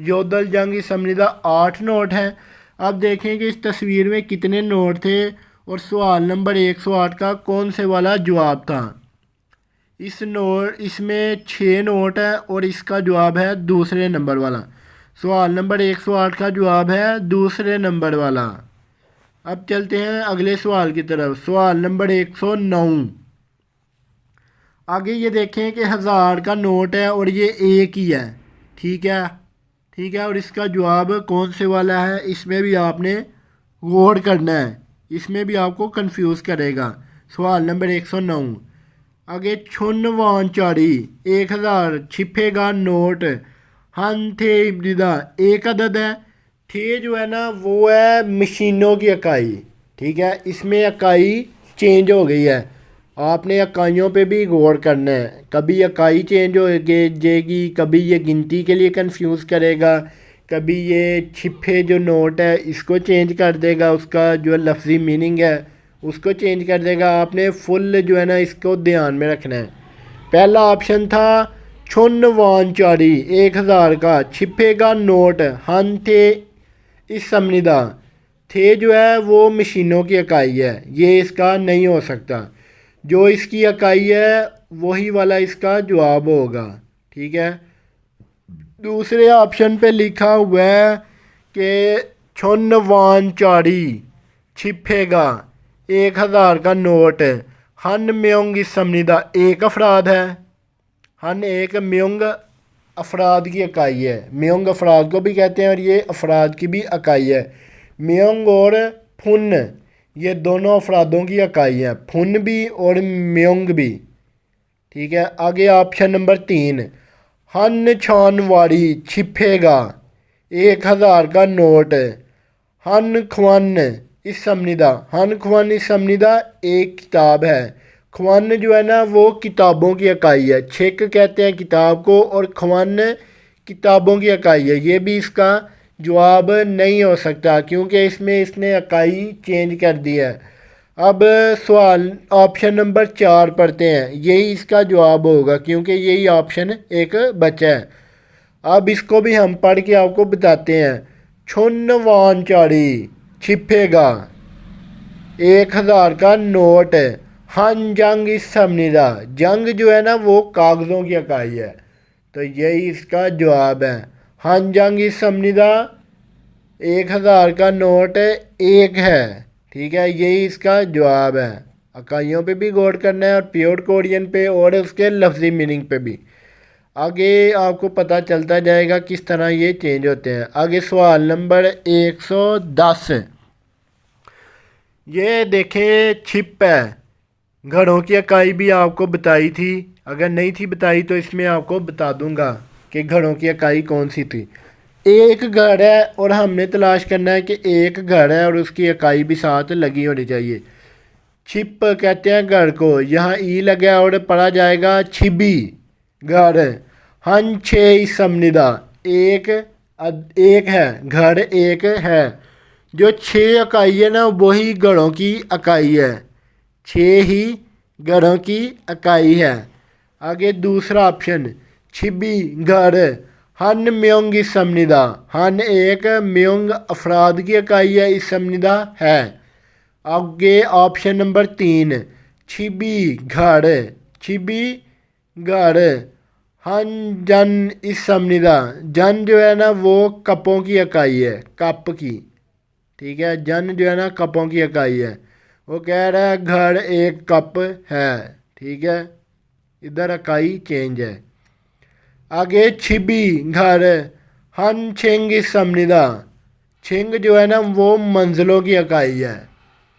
योदल जंग समनिदा 8 नोट हैं। अब देखें कि इस तस्वीर में कितने नोट थे और सवाल नंबर 108 का कौन से वाला जवाब था। इसमें 6 नोट है और इसका जवाब है दूसरे नंबर वाला। सवाल नंबर 108 का जवाब है दूसरे नंबर वाला। अब चलते हैं अगले सवाल की तरफ। सवाल नंबर 109, आगे ये देखें कि 1000 का नोट है और ये एक ही है। ठीक है, ठीक है, और इसका जवाब कौन से वाला है इसमें भी आपने गौर करना है, इसमें भी आपको कंफ्यूज करेगा। सवाल नंबर 109, आगे छुन वान चारी 1000 छिपेगा नोट हन थे इब्तिदा, एक अदद है। थे जो है ना वो है मशीनों की इकाई। ठीक है, इसमें इकाई चेंज हो गई है, आपने इकाइयों पे भी गौर करना है। कभी इकाई चेंज हो जाएगी, कभी ये गिनती के लिए कंफ्यूज करेगा, कभी ये छिपे जो नोट है इसको चेंज कर देगा, उसका जो लफ्ज़ी मीनिंग है उसको चेंज कर देगा। आपने फुल जो है ना इसको ध्यान में रखना है। पहला ऑप्शन था छुन वान चारी 1000 का छिपेगा नोट हन थे इस समनिदा, थे जो है वो मशीनों की इकाई है, ये इसका नहीं हो सकता। जो इसकी इकाई है वही वाला इसका जवाब होगा। ठीक है, दूसरे ऑप्शन पे लिखा हुआ है कि छुन वान चारी छिपेगा 1000 का नोट हन म्योंग इस समनिदा, एक अफराद है। हन एक म्योंग अफराद की इकाई है, म्योंग अफराद को भी कहते हैं और ये अफराद की भी इकाई है। म्योंग और फुन ये दोनों अफरादों की इकाई है, फुन भी और म्योंग भी। ठीक है, आगे ऑप्शन नंबर 3, हन छान वारी छिपेगा 1000 का नोट हन ख्वान इसमनिदा, हन ख्वान इसमनिदा एक किताब है। ख्वान जो है ना वो किताबों की इकाई है। छिक कहते हैं किताब को और ख्वान किताबों की इकाई है। ये भी इसका जवाब नहीं हो सकता क्योंकि इसमें इसने इकाई चेंज कर दी है। अब सवाल ऑप्शन नंबर 4 पढ़ते हैं, यही इसका जवाब होगा क्योंकि यही ऑप्शन एक बचा है। अब इसको भी हम पढ़ के आपको बताते हैं। छुन वान चाड़ी छिपेगा 1000 का नोट। हन जंग इस समनीदा, जंग जो है ना वो कागज़ों की इकाई है, तो यही इसका जवाब है। हन जंग इस समनीदा 1000 का नोट एक है। ठीक है, यही इसका जवाब है। इकाइयों पे भी गौर करना है और प्योर कोरियन पे और उसके लफ्ज़ी मीनिंग पे भी। आगे आपको पता चलता जाएगा किस तरह ये चेंज होते हैं। आगे सवाल नंबर 110, ये देखें छिप है। घड़ों की इकाई भी आपको बताई थी, अगर नहीं थी बताई तो इसमें आपको बता दूंगा कि घड़ों की इकाई कौन सी थी। एक घर है और हमने तलाश करना है कि एक घर है और उसकी इकाई भी साथ लगी होनी चाहिए। छिप कहते हैं घर को, यहाँ ई लगा और पढ़ा जाएगा छिबी घर। हन छे समनिदा एक एक है, घर एक है। जो छः इकाई है ना वही घड़ों की इकाई है, छः ही घड़ों की इकाई है। आगे दूसरा ऑप्शन छिबी घर। हन म्योंग इस समनिदा, हन एक म्योंग अफराद की इकाई है, इस समनिदा है। आगे ऑप्शन नंबर 3 छिबी घर, छिबी घर। हन जन इस समनिदा, जन जो है ना वो कपों की इकाई है, कप की। ठीक है, जन जो है ना कपों की इकाई है। वो कह रहा है घर एक कप है। ठीक है, इधर इकाई चेंज है। आगे छिबी घर। हन छिंग इस समनिदा, छिंग जो है ना वो मंजिलों की इकाई है।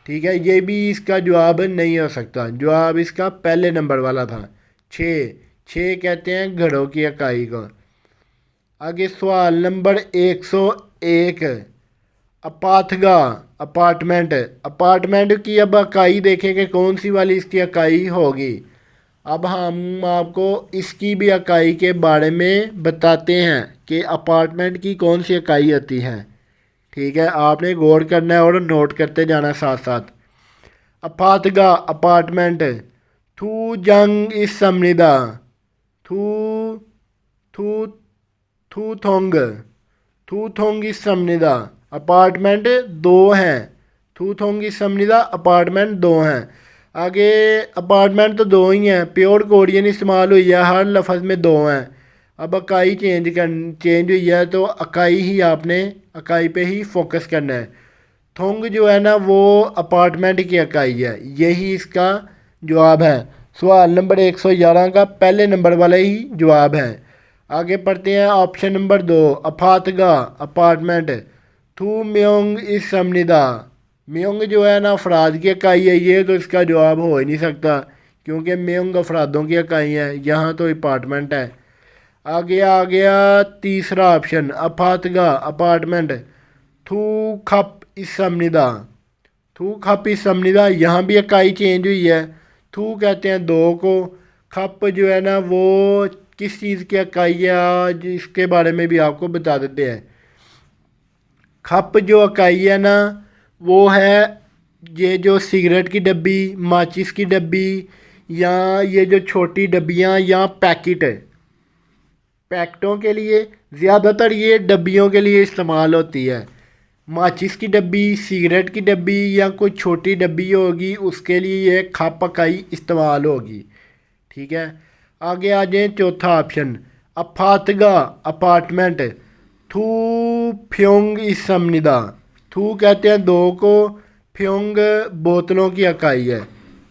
ठीक है, ये भी इसका जवाब नहीं हो सकता, जवाब इसका पहले नंबर वाला था। छः छः कहते हैं घड़ों की इकाई को। आगे सवाल नंबर 101, अपाथगा अपार्टमेंट। अपार्टमेंट की अब इकाई देखें कि कौन सी वाली इसकी इकाई होगी। अब हम आपको इसकी भी इकाई के बारे में बताते हैं कि अपार्टमेंट की कौन सी इकाई होती है। ठीक है, आपने गौर करना है और नोट करते जाना साथ साथ। अपाथगा अपार्टमेंट। थू जंग इस समनिदा, थू थू थू थोंग, थू थोंग इस समनिदा अपार्टमेंट दो हैं। थू थोंग इस समनिदा अपार्टमेंट दो हैं। आगे अपार्टमेंट तो दो ही हैं, प्योर कोरियन इस्तेमाल हुई है, हर लफ्ज़ में दो हैं। अब इकाई चेंज हुई है तो इकाई ही आपने इकाई पे ही फोकस करना है। थोंग जो है ना वो अपार्टमेंट की इकाई है, यही इसका जवाब है। सवाल नंबर 111 का पहले नंबर वाला ही जवाब है। आगे पढ़ते हैं ऑप्शन नंबर 2, अफातगा अपार्टमेंट। थू म्योंग इस समनिदा, म्योंग जो है ना अफराद की इकाई है, ये तो इसका जवाब हो ही नहीं सकता क्योंकि म्योंग अफरादों की इकाई है, यहाँ तो अपार्टमेंट है। आगे आ गया तीसरा ऑप्शन, अफातगा अपार्टमेंट। थू खप इस समनिदा, थू खप इस समनिदा, यहाँ भी इकाई चेंज हुई है। थू कहते हैं दो को, खप जो है ना वो किस चीज़ की इकाई है आज इसके बारे में भी आपको बता देते हैं। खप जो इकाई है ना वो है ये जो सिगरेट की डब्बी, माचिस की डब्बी या ये जो छोटी डब्बियाँ या पैकेट है, पैकेटों के लिए ज़्यादातर ये डब्बियों के लिए इस्तेमाल होती है। माचिस की डब्बी, सिगरेट की डब्बी या कोई छोटी डब्बी होगी उसके लिए ये खप इकाई इस्तेमाल होगी। ठीक है, आगे आ जाए चौथा ऑप्शन, अफातगा अपार्टमेंट। थू फ्योंग इस समनिदा, थू कहते हैं दो को, फ्योंग बोतलों की इकाई है।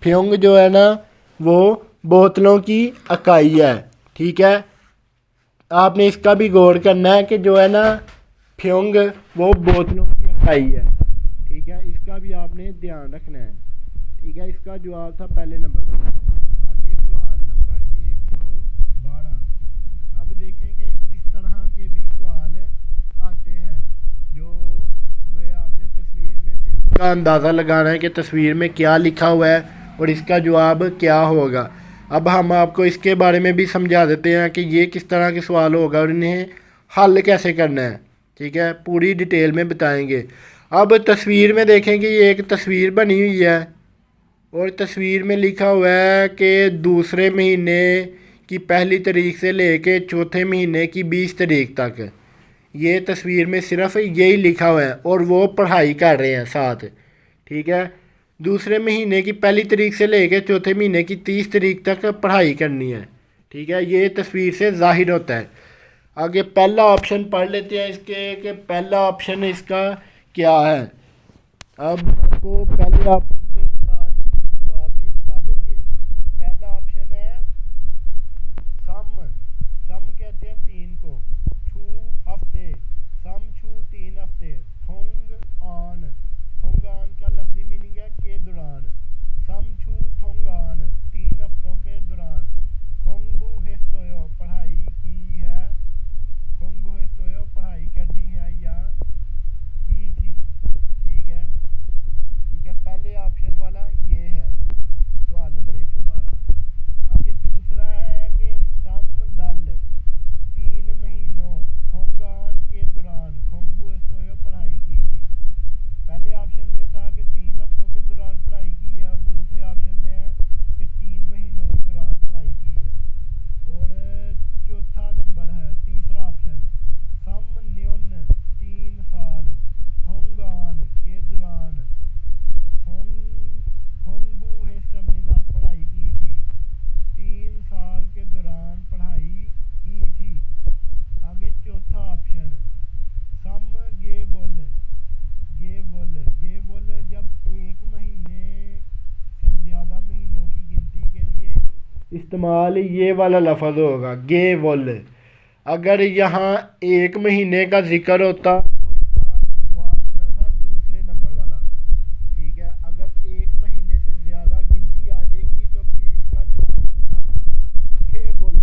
फ्योंग जो है ना वो बोतलों की इकाई है। ठीक है, आपने इसका भी गौर करना है कि जो है ना फ्योंग वो बोतलों की इकाई है। ठीक है, इसका भी आपने ध्यान रखना है। ठीक है, इसका जवाब था पहले नंबर वाला। आगे सवाल नंबर 112। अब देखेंगे इस तरह के भी सवाल आते हैं जो वे आपने का अंदाज़ा लगाना है कि तस्वीर में क्या लिखा हुआ है और इसका जवाब क्या होगा। अब हम आपको इसके बारे में भी समझा देते हैं कि ये किस तरह के सवाल होगा और इन्हें हल कैसे करना है। ठीक है, पूरी डिटेल में बताएंगे। अब तस्वीर में देखें कि ये एक तस्वीर बनी हुई है और तस्वीर में लिखा हुआ है कि दूसरे महीने की पहली तारीख से लेके चौथे महीने की 20 तारीख तक। ये तस्वीर में सिर्फ यही लिखा हुआ है और वो पढ़ाई कर रहे हैं साथ। ठीक है, दूसरे महीने की पहली तारीख से लेके चौथे महीने की 30 तारीख तक पढ़ाई करनी है। ठीक है, ये तस्वीर से जाहिर होता है। आगे पहला ऑप्शन पढ़ लेते हैं इसके कि पहला ऑप्शन इसका क्या है। अब आपको पहले ऑप्शन के साथ इसके जवाब भी बता देंगे। पहला ऑप्शन है सम। सम कहते हैं 3 को। छू हफ्ते, सम छू 3 हफ्ते। थोंग आन, थोंग आन का लफ्जी मीनिंग है के दौरान। सम छू थोंग आन 3 हफ्तों के दौरान। खोंगबू हिस्सोयो पढ़ाई की है। खोंगबू हिस्सोयो पढ़ाई करनी है या की थी। ठीक है, पहले ऑप्शन वाला ये है सवाल नंबर 112। आगे दूसरा है कि सम दल 3 महीनों थोंगान के दौरान खोंगबू सोयो पढ़ाई की थी। पहले ऑप्शन में था कि 3 हफ्तों के दौरान पढ़ाई की है और दूसरे ऑप्शन में है कि 3 महीनों के दौरान पढ़ाई की है। और चौथा नंबर है तीसरा ऑप्शन सम न्यून 3 साल थोंगान के दौरान खोंगबू हिस्समनिदा पढ़ाई की थी। 3 साल के दौरान पढ़ाई की थी। आगे चौथा ऑप्शन सम गे बोल। गे बोल, गे बोल जब 1 महीने से ज़्यादा महीनों की गिनती के लिए इस्तेमाल ये वाला लफ्ज़ होगा गे बोल। अगर यहाँ 1 महीने का जिक्र होता तो इसका जवाब होना था दूसरे नंबर वाला। ठीक है, अगर 1 महीने से ज़्यादा गिनती आ जाएगी तो फिर इसका जवाब होगा छः बोल।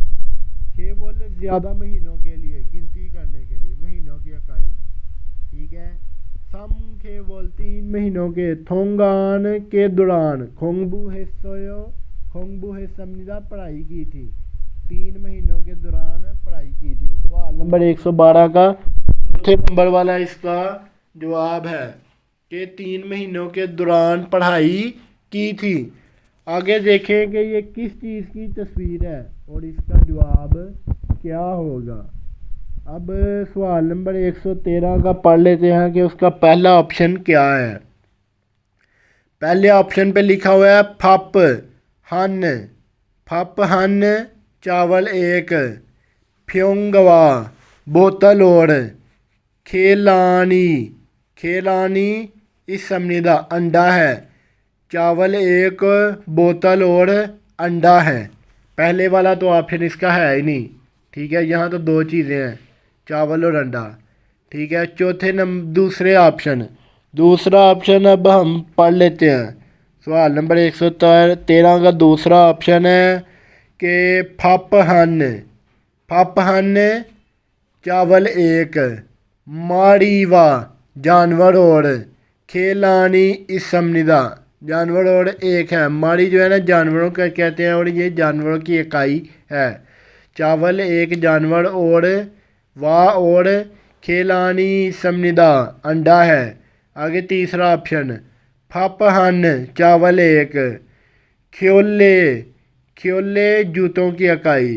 छः बोल ज़्यादा महीनों के लिए गिनती करने के लिए, महीनों की इकाई। ठीक है, सम खे बोल 3 महीनों के थोंगान के दौरान खोंगबू हिस्सोयो खोंगबू हिस्समनिदा पढ़ाई की थी। 3 महीनों के दौरान पढ़ाई की थी। सवाल नंबर 112 का चौथे नंबर वाला इसका जवाब है कि 3 महीनों के दौरान पढ़ाई की थी। आगे देखें कि ये किस चीज़ की तस्वीर है और इसका जवाब क्या होगा। अब सवाल नंबर 113 का पढ़ लेते हैं कि उसका पहला ऑप्शन क्या है। पहले ऑप्शन पे लिखा हुआ है फप हन। फप हन चावल 1। फ्योंगवा बोतल और। खेलानी, खेलानी इस समनिदा अंडा है। चावल 1 बोतल और अंडा है। पहले वाला तो ऑप्शन इसका है ही नहीं। ठीक है, यहाँ तो 2 चीज़ें हैं, चावल और अंडा। ठीक है, चौथे नंबर दूसरा ऑप्शन अब हम पढ़ लेते हैं। सवाल नंबर 113 का दूसरा ऑप्शन है कि फप हन। फप हन चावल 1। माड़ीवा जानवर और। खेलानी इस समनिदा जानवर और 1 है। माड़ी जो है ना जानवरों का कहते हैं और ये जानवरों की इकाई है। चावल 1 जानवर और वाह और खेलानी समनिदा अंडा है। आगे तीसरा ऑप्शन फप हन चावल 1। ख्योले, ख्योले जूतों की इकाई।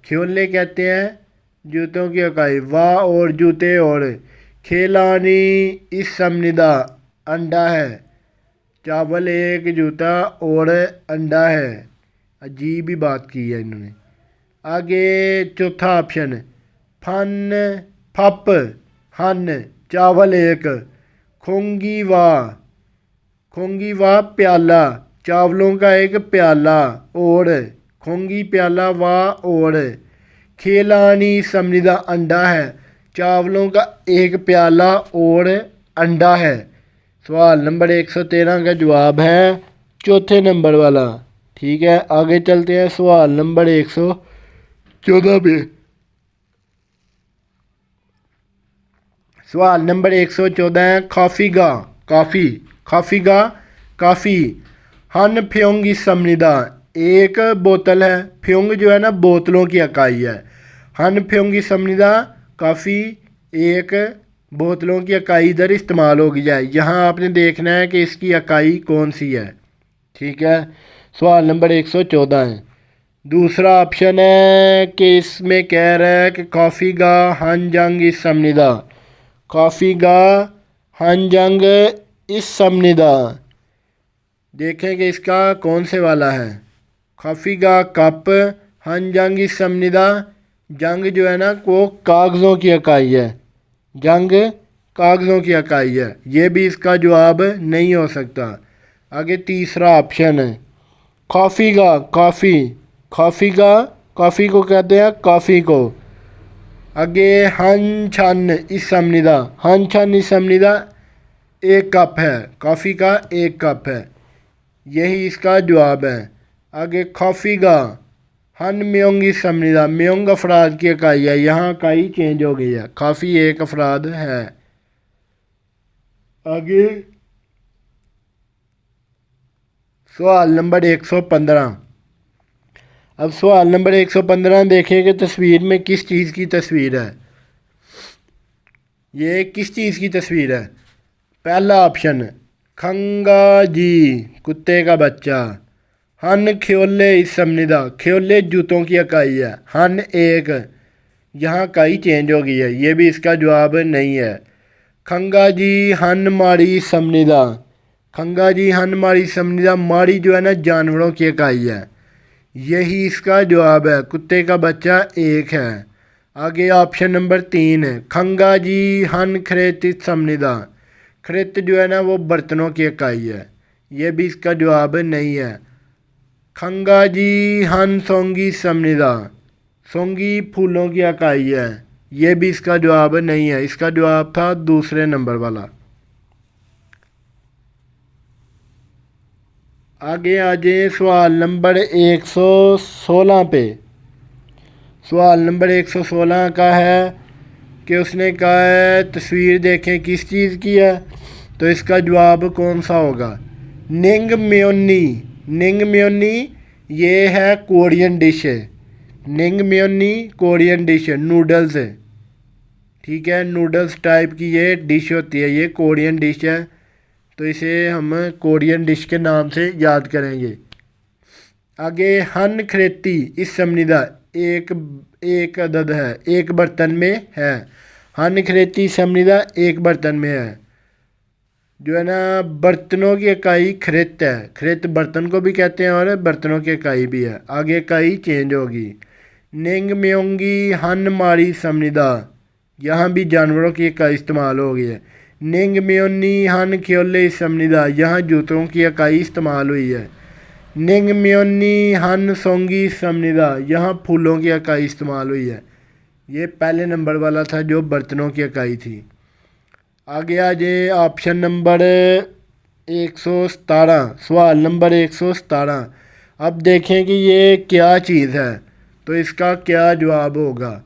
ख्योले कहते हैं जूतों की इकाई। वाह और जूते और। खेलानी इस समनिदा अंडा है। चावल 1 जूता और अंडा है। अजीब ही बात की है इन्होंने। आगे चौथा ऑप्शन फन फप हन चावल 1। खोंगी वाह, खोंगी वाह प्याला चावलों का एक प्याला और। खोंगी प्याला वाह और। खेलानी समनिदा अंडा है। चावलों का एक प्याला और अंडा है। सवाल नंबर 113 का जवाब है चौथे नंबर वाला। ठीक है, आगे चलते हैं सवाल नंबर 114 पे। सवाल नंबर 114 है कॉफ़ी गा। कॉफ़ी खाफीगा काफ़ी। हन फ्योंग इस समनिदा, एक बोतल है, फ्योंग जो है ना बोतलों की इकाई है। हन फ्योंग इस समनिदा काफ़ी, एक बोतलों की इकाई इधर इस्तेमाल हो गई है। यहाँ आपने देखना है कि इसकी इकाई कौन सी है। ठीक है, सवाल नंबर 114 है। दूसरा ऑप्शन है कि इसमें कह रहा है कि कॉफ़ी गा हन जंग इस समनिदा, कॉफ़ी गा हन जंग इस समनिदा। देखें कि इसका कौन से वाला है। कॉफ़ी का कप, हन जंग इस समनिदा, जंग जो है ना वो कागज़ों की इकाई है, जंग कागज़ों की इकाई है। ये भी इसका जवाब नहीं हो सकता। आगे तीसरा ऑप्शन है कॉफ़ी का कॉफ़ी, कॉफ़ी का कॉफ़ी को कहते हैं कॉफ़ी को। आगे हन छन इस समनिदा, हन छन इस समनिदा एक कप है, कॉफ़ी का एक कप है, यही इसका जवाब है। आगे कॉफ़ी का हन म्योंग इस समनिदा, म्योंग अफराद की इकाई है, यहाँ इकाई चेंज हो गई है, काफ़ी एक अफराद है। आगे सवाल नंबर 115। अब सवाल नंबर 115 देखें कि तस्वीर में किस चीज़ की तस्वीर है। ये किस चीज़ की तस्वीर है। पहला ऑप्शन खंगा जी कुत्ते का बच्चा, हन ख्योले इस समनिदा, ख्योले जूतों की इकाई है, हन एक, यहाँ इकाई चेंज हो गई है, ये भी इसका जवाब नहीं है। खंगा जी हन माड़ी समनिदा, खंगा जी हन माड़ी समनिदा, माड़ी जो है ना जानवरों की इकाई है, यही इसका जवाब है। कुत्ते का बच्चा एक है। आगे ऑप्शन नंबर 3 है खंगा जी हन खरेत इस समनिदा, खरेत जो है ना वो बर्तनों की इकाई है, ये भी इसका जवाब नहीं है। खंगा जी हन सोंगी समनिदा, सोंगी फूलों की इकाई है, ये भी इसका जवाब नहीं है। इसका जवाब था दूसरे नंबर वाला। आगे आ जाए सवाल नंबर 116 पे। सवाल नंबर 116 का है कि उसने कहा है तस्वीर देखें किस चीज़ की है, तो इसका जवाब कौन सा होगा। निंग म्योनी, निंग म्योनी ये है कोरियन डिश है, निंग म्योनी कोरियन डिश है, नूडल्स है। ठीक है, नूडल्स टाइप की ये डिश होती है, ये कोरियन डिश है, तो इसे हम कोरियन डिश के नाम से याद करेंगे। आगे हन खरेती इस समनिदा, एक एक अदद है, एक बर्तन में है, हन खरेती समनिदा एक बर्तन में है, जो है ना बर्तनों की इकाई खरेत है, खरेत बर्तन को भी कहते हैं और बर्तनों की इकाई भी है। आगे इकाई चेंज होगी। निंग म्योंगी हन मारी समनिदा, यहाँ भी जानवरों की इकाई इस्तेमाल हो गई है। निंग म्योनी हन ख्योले समनिदा, यहाँ जूतों की इकाई इस्तेमाल हुई है। निंग म्योनी हन सोंगी समनिदा, यहाँ फूलों की इकाई इस्तेमाल हुई है। ये पहले नंबर वाला था जो बर्तनों की इकाई थी। आगे आ जाए ऑप्शन नंबर 117, सवाल नंबर 117। अब देखें कि ये क्या चीज़ है, तो इसका क्या जवाब होगा।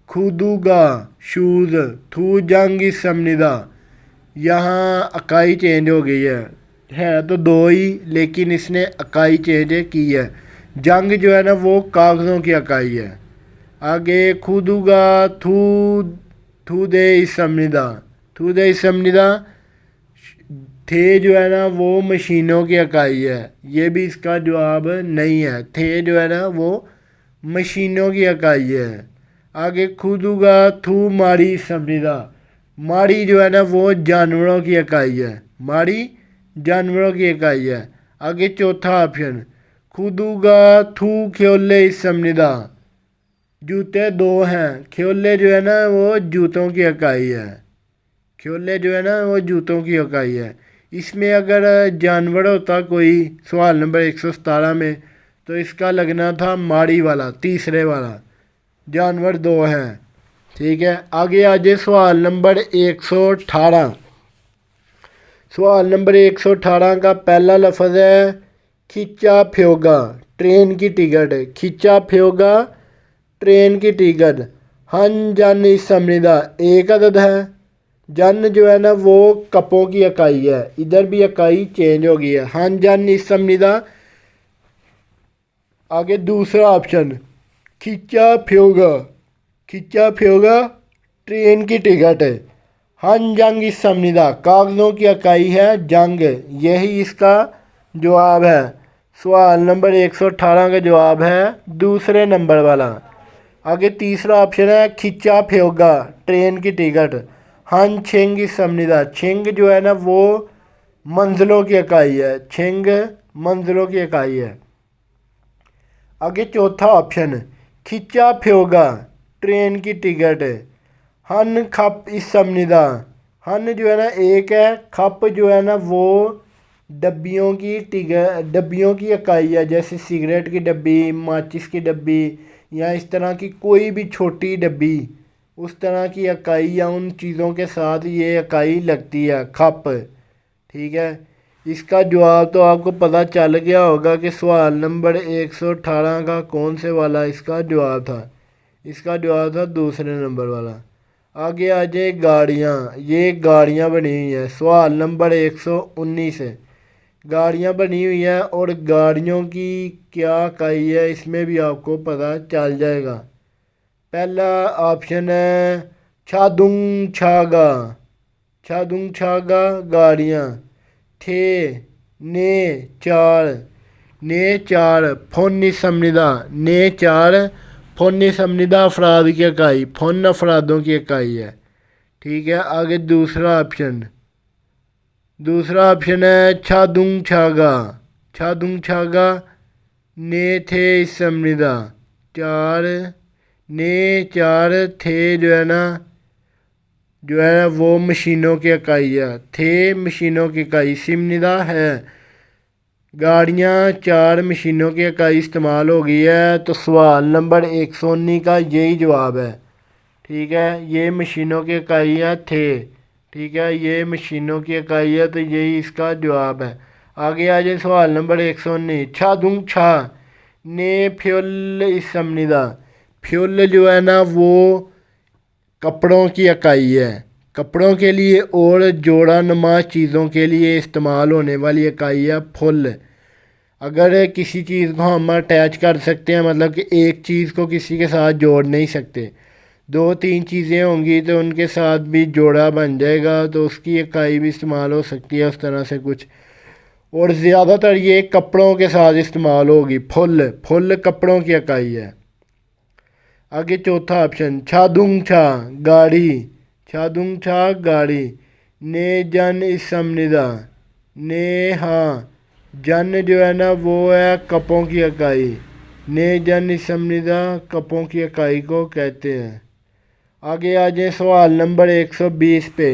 खुदूगा शूज़, थू जंग समनिदा, यहाँ इकाई चेंज हो गई है तो दो ही, लेकिन इसने इकाई चेंज की है। जंग जो है ना वो कागज़ों की इकाई है। आगे खुदूगा थू, थू दे समनिदा, थू दे समनिदा, थे जो है ना वो मशीनों की इकाई है, ये भी इसका जवाब नहीं है। थे जो है ना वो मशीनों की इकाई है। आगे खुदूगा थू मारी समनिदा, माड़ी जो है ना वो जानवरों की इकाई है, माड़ी जानवरों की इकाई है। आगे चौथा ऑप्शन खुदूगा थू ख्योले समनिदा, जूते दो हैं, ख्योले जो है ना वो जूतों की इकाई है, ख्योले जो है ना वो जूतों की इकाई है। इसमें अगर जानवर होता कोई सवाल नंबर 117 में, तो इसका लगना था माड़ी वाला, तीसरे वाला, जानवर दो हैं। ठीक है, आगे आ जाए सवाल नंबर 118। सवाल नंबर 118 का पहला लफ्ज़ है खिंचा फ्योगा, ट्रेन की टिकट, खिंचा फ्योगा ट्रेन की टिकट। हन जन इस समनिदा एक अदद है, जन जो है ना वो कपों की इकाई है, इधर भी इकाई चेंज हो गई है। हन जन इस समझदा। आगे दूसरा ऑप्शन खिंचा फ्योगा। खिंचा फ्योगा ट्रेन की टिकट है। हन जंग इस समझदा कागज़ों की इकाई है जंग, यही इसका जवाब है। सवाल नंबर 118 का जवाब है दूसरे नंबर वाला। आगे तीसरा ऑप्शन है खिंचा फ्योगा ट्रेन की टिकट। हन छिंग इस समझदा। छिंग जो है ना वो मंजिलों की इकाई है, छिंग मंजिलों की इकाई है। आगे चौथा ऑप्शन खिंचा फ्योगा ट्रेन की टिकट। हन खप इस समझदा। हन जो है ना एक है, खप जो है ना वो डब्बियों की डब्बियों की इकाई है, जैसे सिगरेट की डब्बी, माचिस की डब्बी या इस तरह की कोई भी छोटी डब्बी, उस तरह की इकाई या उन चीज़ों के साथ ये इकाई लगती है खप। ठीक है, इसका जवाब तो आपको पता चल गया होगा कि सवाल नंबर 118 का कौन से वाला इसका जवाब था। इसका जवाब था दूसरे नंबर वाला। आगे आ जाए गाड़ियाँ। ये गाड़ियाँ बनी हुई हैं, सवाल नंबर 119 है। गाड़ियाँ बनी हुई हैं और गाड़ियों की क्या इकाई है इसमें भी आपको पता चल जाएगा। पहला ऑप्शन है छादुंग छागा। छादुंग छागा गाड़ियाँ। थे ने चार। ने चार फोनी समझदा। ने चार फोनी समझदा अफराद की इकाई, फोन अफरादों की इकाई है। ठीक है, आगे दूसरा ऑप्शन है छादुंग छागा। छादुंग छागा ने थे इस समझदा चार। ने चार थे जो है ना वो मशीनों की इकाई है, थे मशीनों की इकाई समझदा है। गाड़ियाँ चार मशीनों की इकाई इस्तेमाल हो गई है, तो सवाल नंबर 119 का यही जवाब है। ठीक है, ये मशीनों की इकाई है थे। ठीक है, ये मशीनों की इकाई है तो यही इसका जवाब है। आगे आ जाए सवाल नंबर 119 छादुंग छा ने फ्यूल इस समझदा। फ्यूल जो है ना वो कपड़ों की इकाई है, कपड़ों के लिए और जोड़ा नुमा चीज़ों के लिए इस्तेमाल होने वाली इकाई है फुल। अगर किसी चीज़ को हम अटैच कर सकते हैं, मतलब कि एक चीज़ को किसी के साथ जोड़ नहीं सकते, दो तीन चीज़ें होंगी तो उनके साथ भी जोड़ा बन जाएगा, तो उसकी इकाई भी इस्तेमाल हो सकती है उस तरह से कुछ। और ज़्यादातर ये कपड़ों के साथ इस्तेमाल होगी, फुल फुल कपड़ों की इकाई है। आगे चौथा ऑप्शन छादुंग छा गाड़ी। छादुंग छा गाड़ी। ने जन इस समझदा। ने हाँ जन जो है ना वो है कपों की इकाई। ने जन इस समझदा कपों की इकाई को कहते हैं। आगे आ जाए सवाल नंबर 120 पे।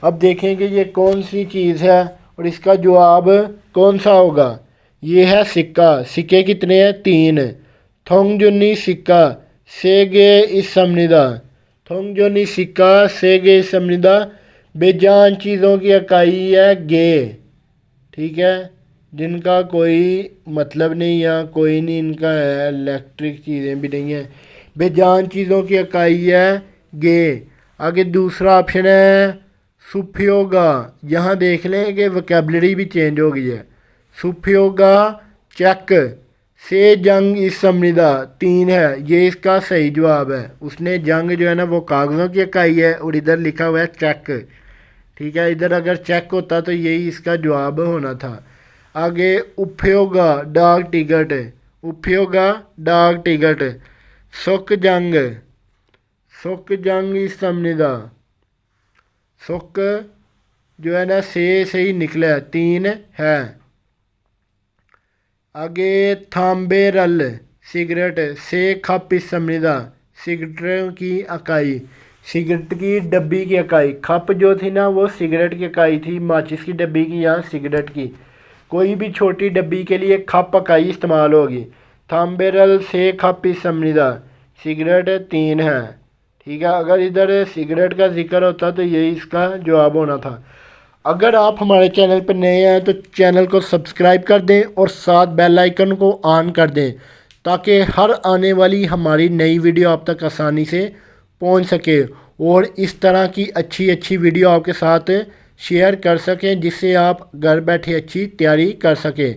अब देखें कि ये कौन सी चीज़ है और इसका जवाब कौन सा होगा। ये है सिक्का। सिक्के कितने हैं? 3। थोंगजुनी सिक्का सेगे इस समझदा। थोंगजुनी सिक्का सेगे इस समझदा बेजान चीज़ों की इकाई है गे। ठीक है, जिनका कोई मतलब नहीं या कोई नहीं इनका है, इलेक्ट्रिक चीज़ें भी नहीं है, बेजान चीज़ों की इकाई है गे। आगे दूसरा ऑप्शन है सुफियोगा। यहाँ देख लें कि वोकेबलरी भी चेंज हो गई है। सुफियोगा चेक से जंग इस समझदा 3 है, ये इसका सही जवाब है। उसने जंग जो है ना वो कागज़ों की इकाई है और इधर लिखा हुआ है चेक। ठीक है, इधर अगर चेक होता तो यही इसका जवाब होना था। आगे उपयोगा डाक टिकट। उपयोगा डाक टिकट। सुख जंग। सुख जंग इस समझदा। सुख जो है ना से ही निकला है, 3 है। आगे थाम्बे रल सिगरेट से खप इस समझदा सिगरेट की इकाई। सिगरेट की डब्बी की इकाई खप जो थी ना वो सिगरेट की इकाई थी, माचिस की डब्बी की या सिगरेट की, कोई भी छोटी डब्बी के लिए खप इकाई इस्तेमाल होगी। थाम्बेरल से खप इस समझदा सिगरेट 3 है। ठीक है, अगर इधर सिगरेट का जिक्र होता तो यही इसका जवाब होना था। अगर आप हमारे चैनल पर नए हैं तो चैनल को सब्सक्राइब कर दें और साथ बेल आइकन को ऑन कर दें, ताकि हर आने वाली हमारी नई वीडियो आप तक आसानी से पहुंच सके। और इस तरह की अच्छी अच्छी वीडियो आपके साथ शेयर कर सकें, जिससे आप घर बैठे अच्छी तैयारी कर सकें।